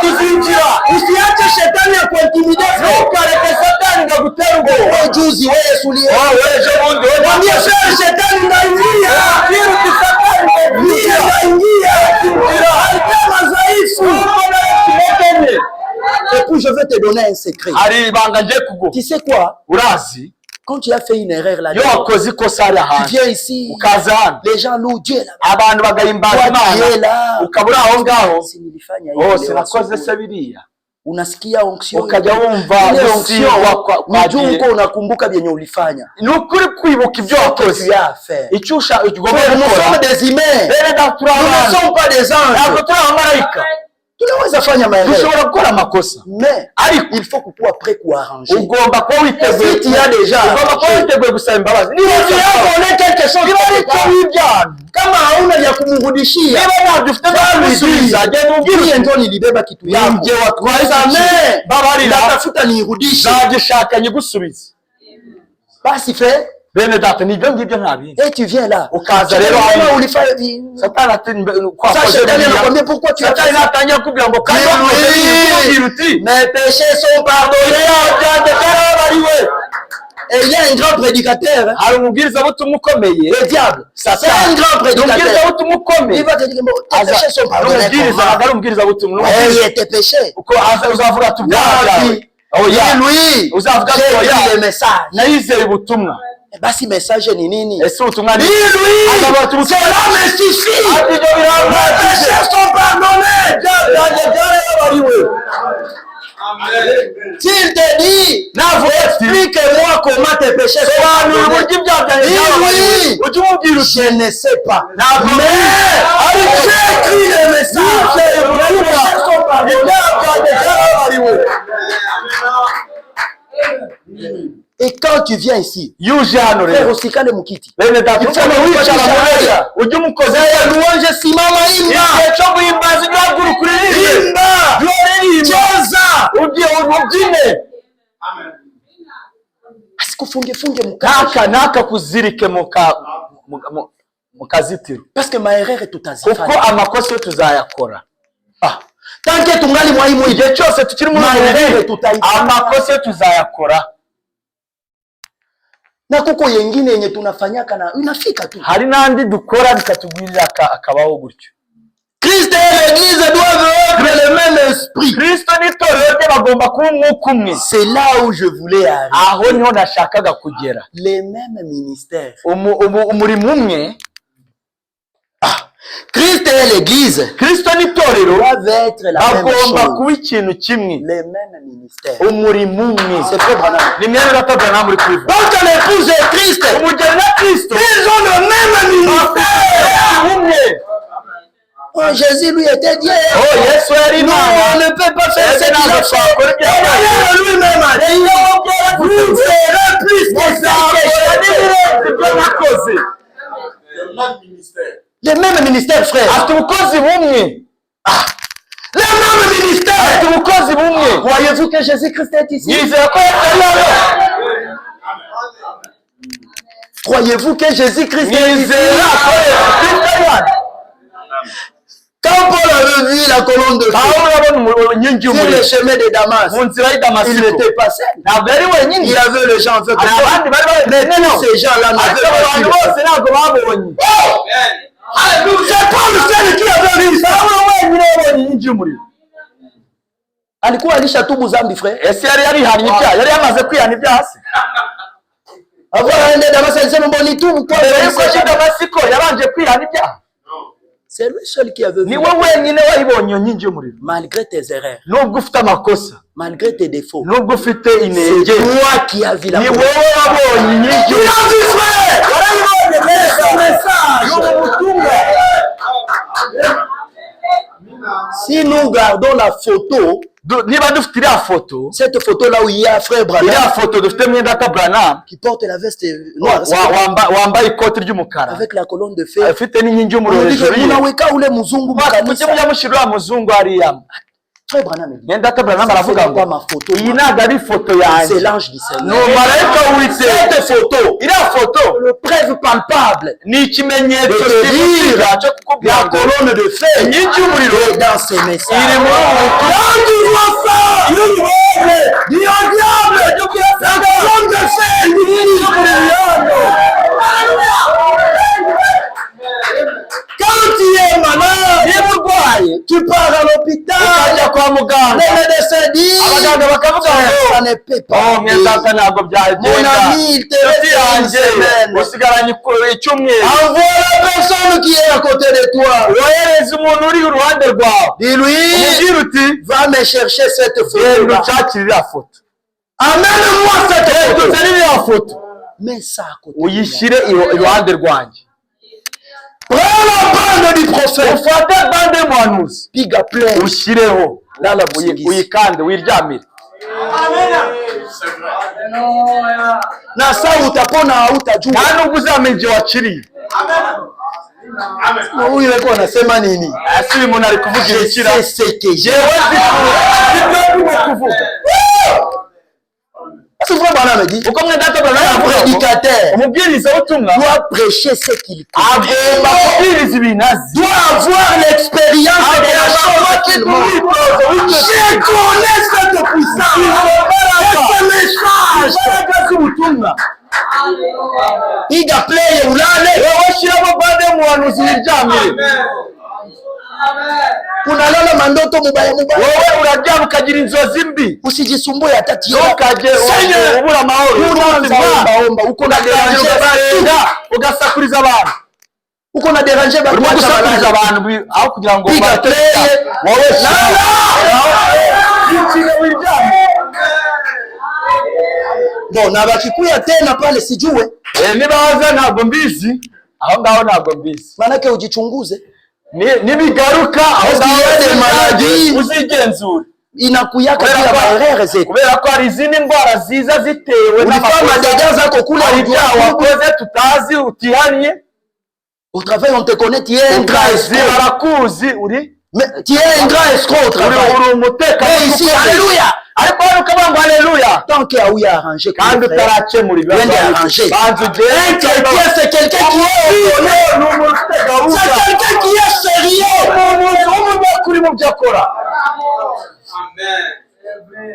Tuzinjira. Usiache shetani akuintimide. Ukareke Satani ngagutera ubwoba. Wewe juzi wewe sulie. Wewe je mundi wewe. Mwambie shetani ndaingia. Kiruti Satani ndaingia. Haitama dhaifu. Et puis je vais te donner un secret. Tu sais quoi? Urazi? Quand tu as fait une erreur là, tu viens ici, les gens louent Dieu là. Unasikia onction. Ukajya wumva onction uko unakumbuka vyenye ulifanya. Ni ukuri kwibuka ibyo wakoze. Icyo ugomba gukora. Nous sommes des humains. Nous ne sommes pas des anges. Tunaweza fanya maendeleo. Tushobora gukora amakosa. Mais il faut kuwa prêt kuarranger. Ugomba kuba witeguye. Il y a déjà. Ugomba kuba witeguye gusaba imbabazi. Niba yabone quelque chose w'ibyana. Kama hauna ya kumrudishia. Niba ntabyo ufite bamwisubiza. Agenda ubwira ndio nilibeba kitu yako. Nje watwaye babarira. Ndatafuta nirudishe. Nagishaka nyigusubize. Basi frère. Bene data nibyo ngibyo ntabindi. Et tu viens là. Ukaza rero hano ulifanya Satani ati kwa Satani anakuambia pourquoi tu as Satani atangira kubwira ngo kandi mes péchés sont pardonnés. Et il y a un grand prédicateur. Hari umubwiriza butumwa ukomeye. Le diable. C'est un grand prédicateur. Umubwiriza butumwa ukomeye. Il va te dire tes péchés sont pardonnés. Umubwiriza butumwa. Et tes péchés. Uko uzavuga tubyaje. Oui. Uzavuga le message. Nayizeye ubutumwa. Basi message ni nini? Ese ubutumwa ni cela me suffit. Mes péchés sont pardonnés. S'il te dit, explique-moi comment tes péchés sont pardonnés. Je ne sais pas. Mais j'écris le message. Mes péchés sont pardonnés. Et quand tu viens ici, frère usikale mukiti. Louange simama imba. Cheza. Asikufunge mukaka. Naka kuzirike mukazitiro. Parce que ma erreur est tout azifanya. Kuko amakosa yo tuzayakora. Tant que tungali mwahimu igihe cyose tukiri mu erreur tutayifanya. Amakosa yo tuzayakora. Na kuko yengine yenye tunafanyaka na inafika tu. Hari nandi dukora bikatugwirira akabaho gutyo. Christ et l'église doivent être le même esprit. Kristo n'itorero bagomba kuba umwuka umwe. C'est là où je voulais arriver. Aho niho nashakaga kugera. Les mêmes ministères. Umurimo umwe. Christ et l'église Kristo n'itorero doivent être la même bagomba chose. kuba ikintu kimwe. Les mêmes ministères. Umurimo umwe. C'est très banal. Ni mwene data Branham muri kubivuga. Donc l'épouse de Christ, Umugeni na Kristo ils ont le même ministère. umwe. Oh, Jésus lui était Dieu. Oh, Yesu yari Non, Imana. on ne peut pas faire ce qu'il a fait. D'ailleurs, lui-même a dit, vous serez plus que ça que ibyo nakoze. Le même ministère. les mêmes ministères, frère. Afite ubukozi bumwe. Les mêmes ministères. Afite ubukozi bumwe. Croyez-vous que Jésus-Christ est ici? Yizera ko yari Croyez-vous que Jésus-Christ est ici? Yizera ko Kristo yari. Quand Paul avait vu la colonne de feu Pawulo urabona inkingi sur le y'umuriro chemin de Damas, mu nzira y'i il Damasiko. n'était pas seul. Ntabwo yari wenyine. Il y avait les gens avec Hari abandi bari mais bari tous ces gens-là ariko n'avaient abantu pas bose ntabwo babonye. C'est Paul seul qui avait vu ça. Pawulo wenyine yabonye inkingi y'umuriro. Alikuwa alishatubu zambi, frère. Ese yari yarihannye ibyaha, yari yamaze kwihana ibyaha se. Avant d'aller à Damas, il s'est dit tout. Mbere y'uko ajya i Damasiko yabanje kwihana ibyaha. C'est lui seul qui avait vu. Ni we wenyine wayibonye iyo nkingi y'umuriro. Malgré tes erreurs, Nubwo ufite amakosa, malgré tes défauts, nubwo ufite c'est inenge, toi qui as vu la ni colonne. wowe wabonye inkingi Tu l'as vu, frère. warayibonye neza. Message. Ni ubutumwa. Si nous gardons la photo, Niba dufite iriya foto, cette photo-là où il y a frère iriya Branham foto dufite mwene data Branham qui porte la veste noire wambaye ikoti ry'umukara avec la colonne de feu. afite n'inkingi On y'umuriro dit que hejuru ye. munaweka ule mzungu Mujye mkanisa. mujya mushyira uriya muzungu hariya. Frère Branham, Mwene data Branham Ça, aravuga c'est pas ma ngo photo. iyi ntabwo ari ifoto c'est yanjye, l'ange du ni Seigneur. umumarayika w'Uwiteka. Cette photo, Iriya foto le preuve palpable ni ikimenyetso de te kivugira dire cyo kukubwira la ngo colonne de feu inkingi y'umuriro est dans ces messages. iri muri ubu butumwa. Quand tu vois ça, dis au diable, la colonne de feu, inkingi y'umuriro. Quand tu es malade, Niba urwaye tu pars à l'hôpital, ukajya kwa muganga, les médecins disent, abaganga bakavuga ngo ça ne peut pas. oh mwene data ntabwo Mon byagenda, ami, il te inshuti reste une yanjye semaine. usigaranye icyumweru. Envoie la personne qui est à côté de toi. wohereza umuntu uri iruhande rwawe, Dis-lui, umubwire uti va me chercher cette genda photo. ushakire iriya foto, Amène-moi cette photo. tuzane iriya foto Mets ça à côté. uyishyire iruhande rwanjye. Prends la bande du prophète. Ufate bande y'umuhanuzi Piga plein. ushyireho, Là, la bouillie. uyikande wiryamire. C'est vrai. Na saa utapona utajua. nta nubwo uzamenya igihe wakiriye. Amen. Huyu yuko anasema nini? ese uyu muntu ari kuvuga Je ibikira, sais ce que j'ai. yewe nzi ibyo kuvuga. C'est vrai, Branham a dit. uko mwene data Un Branham avuga ngo prédicateur umubwirizabutumwa doit prêcher ce qu'il connaît. agomba kubwiriza ibintu azi. Doit avoir l'expérience de la chose qu'il mange. Je connais cette puissance. Ce message. imbaraga z'ubutumwa. Piga play ulale. wowe shyiramo bande y'umuhanuzi wiryamire. Unalala mandoto mubaya mubaya. wowe uraryama ukagira inzozi mbi, Usijisumbue hata tio. ntukajye ubura amahoro. Unaanza omba uko na déranger. ugasakuriza abantu, Uko na déranger urimo batu gusakuriza balala. abantu aho kugira ngo Piga bate- play. wowe Lala. wiryamire. Bon, na bakikuya tena pale sijue. niba waza ntabwo mbizi, aho ngaho ntabwo mbizi. Manake ujichunguze. Nibigaruka aho Usiende maladi. uzigenzura, Inakuyaka Kubera pia ko- maerere zetu. kubera ko hari izindi ndwara ziza zitewe Ulifanya dégâts zako kule hari ibyaha au wakoze tutazi utihanye. au travail on te connaît, tu es un grand Ukazi escroc. barakuzi, uri Mais tu es un grand escroc au travail. uri umutekano. Mais ici, alléluia. ariko hano ukavuga ngo haleluya Tant qu'il y a eu arrangé. kandi utarakemura ibibazo. Wende arrangé. banza Un ugende. chrétien, c'est quelqu'un qui est honnête. C'est quelqu'un qui est sérieux. umuntu kuri mu byo akora. Amen.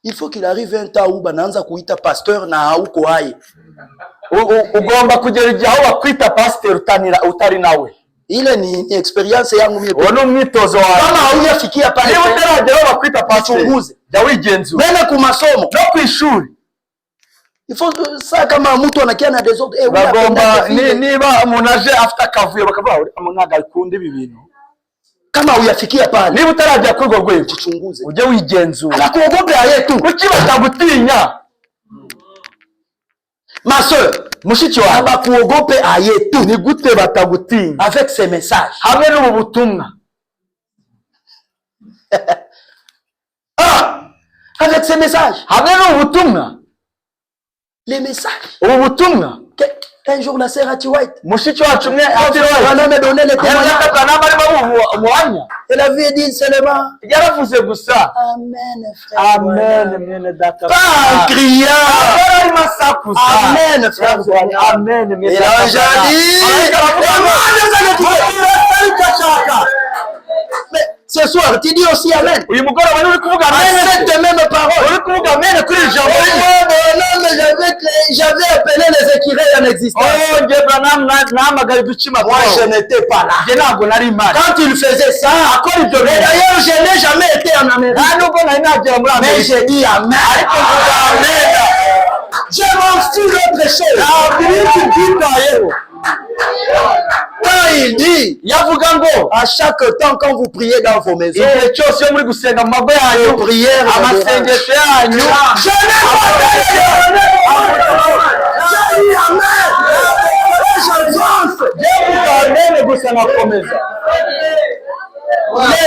Il faut qu'il arrive un temps où bananza kuita pasteur na hauko hai. Ugomba kugera igihe aho bakwita pasiteri utari nawe. ile ni experience yangu mimi. Uwo ni umwitozo wawe. Kama haujafikia pale, niba utarageraho bakwita pastor, chunguze, jya wigenzura. Mene ku masomo no ku ishuri. Saa kama mtu anakia na desordre, bagomba niba umuntu aje afite akavuyo bakavuga ntago akunda ibi bintu. Kama uyafikia pale, niba utarajya kuri urwo rwego, chunguze, ujye wigenzura. Anakuogopea yeye tu. Kuki batagutinya? Ma soeur, mushiki wawe abakuogope aye tu. Ni gute batagutinya? Avec ces messages, hamwe n'ubu butumwa. Avec ces messages, hamwe n'ubu butumwa. Les messages. Ubu butumwa. Un jour la sœur Ati White, mushiki wacu mwe ati me donné le témoignage. Elle avait dit seulement yaravuze gusa amen frère. Amen mwene data. Pas en criant. Amen frère. Amen mwene data. Mais ce soir tu dis aussi amen. Uyu mugoroba uri kuvuga amen. Cette même parole. Uri kuvuga amen kuri ijambo. J'avais appelé les écureuils en existence. Moi je n'étais pas là. Quand il faisait ça, d'ailleurs je n'ai jamais été en Amérique. Mais j'ai dit amen. Je m'en fous d'autre chose. Quand il dit, à chaque temps quand vous priez dans vos maisons, prière,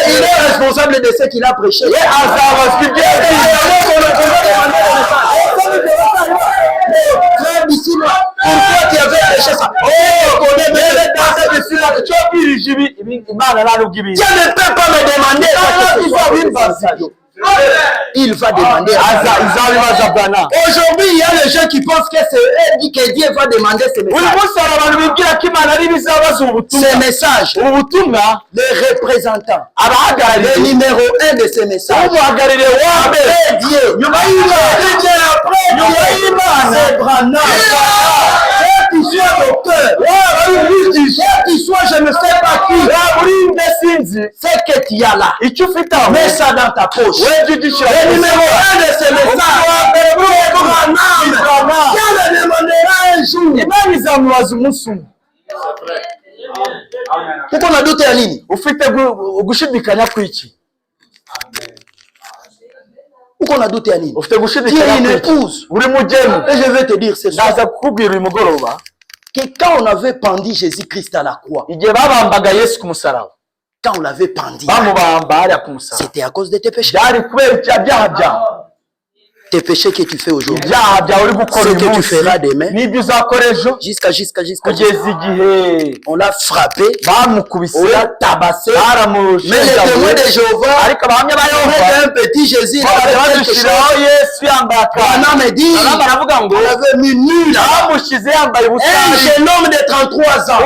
il est responsable de ce qu'il a prêché. Pourquoi tu avais prêché ça? Dieu ne peut pas me demander. Il va demander. Aujourd'hui, il y a les gens qui pensent que Dieu va demander ces messages. Les représentants, le numéro 1 de ces messages, Dieu. C'est Branham. Qui soit docteur, qui soit je ne sais pas qui, c'est que tu as là. Mets ça dans ta poche. Le numéro 1 de ces messages, Dieu le demandera un jour. Pourquoi on a douté à nini? Pourquoi on a douté à nini? Tu es une épouse. Et je vais te dire ce soir que quand on avait pendu Jésus-Christ à la croix, quand on l'avait pendu, c'était à cause de tes péchés. Tes péchés que tu fais aujourd'hui, ce que tu feras demain, jusqu'à on l'a frappé, on l'a tabassé, mais les témoins de Jéhovah, avec un petit Jésus, il avait quelque chose. On a dit, on avait mis nul, un jeune homme de 33 ans,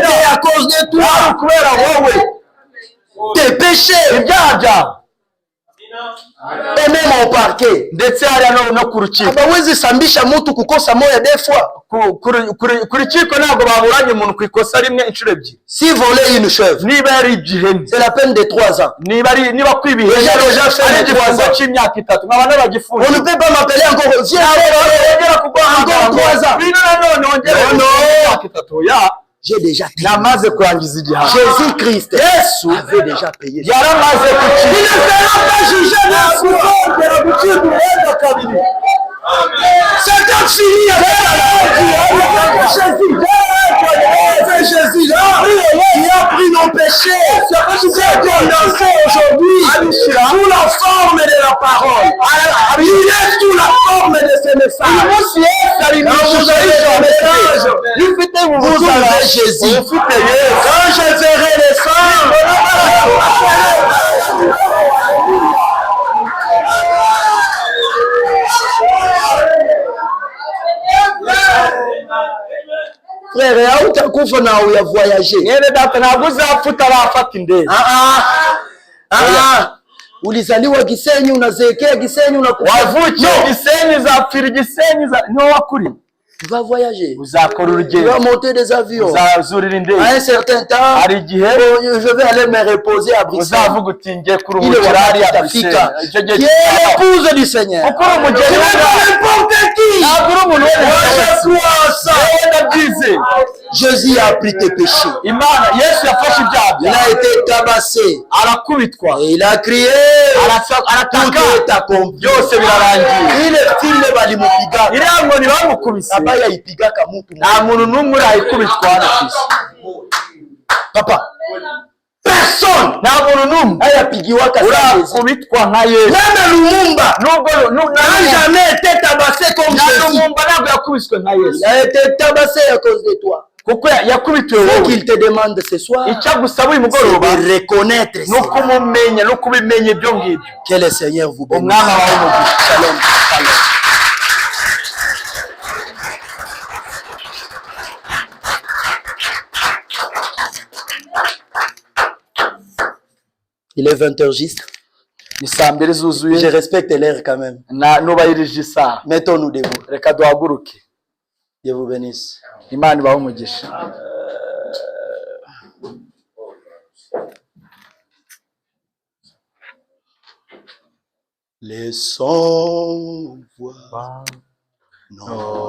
c'était à cause de toi. Tes péchés. Et même au parquet. Hawezi sambisha mtu kukosa moya des fois. Si voler une chèvre, c'est la peine de 3 ans. Déjà fait les 3 ans. On ne peut pas m'appeler encore. Viens encore 3 ans. Non. J'ai déjà payé. Jésus-Christ avait déjà payé. Il ne sera pas jugé de c'est quand fini avec Jésus là, il a pris nos péchés. C'est condensé aujourd'hui sous la forme de la parole. Il est sous la forme de ce message. Vous avez Jésus. Quand je verrai les sangs, frère, hautakufa na uyavoyager. mwene data ntabwo uzapfa utarafata indege. Ulizaliwa Gisenyi, unazeekea Gisenyi, unakufa. Wavukiye Gisenyi, uzapfira Gisenyi, niho wakuri. Tu vas voyager. Uzakora Tu urugendo. vas monter des avions. Uzazurira indege. À un certain temps, hari igihe je vais aller me reposer à Bruxelles. uzavuga uti ngiye kuruhukira hariya Bruxelles. Qui est l'épouse du Seigneur. Kuko uri umugeni n'importe qui. ntabwo uri umuntu wese. ndabyize. Jésus a pris tes péchés. Imana Yesu yafashe ibyaha Il a été tabassé. arakubitwa. Et il a crié. arataka. Tout est accompli. byose birarangiye. Ile fille balimupiga. iriya nkoni bamukubise. Abaya ipigaka mtu. nta muntu n'umwe urayikubitwa hano ku isi. Papa. Personne. nta muntu n'umwe ayapigiwaka urakubitwa nka Yesu. Même Lumumba nubwo n'a jamais été tabassé comme Jésus. Lumumba ntabwo yakubiswe nka Yesu. Il a été tabassé à cause de toi. kuko yakubitiwe Ce wowe. qu'il te demande ce soir, icyo agusaba uyu mugoroba c'est de reconnaître no kumumenya no kubimenya ibyo ngibyo. que le Seigneur vous bénisse. umwami wawe umugisha. Shalom. Shalom. Il est 20h juste. ni saa mbiri zuzuye. Je respecte l'heure quand même. nubahirije isaha. Mettons-nous debout. reka duhaguruke. Dieu vous bénisse. Imana ibahe umugisha. Laissons voir. Non.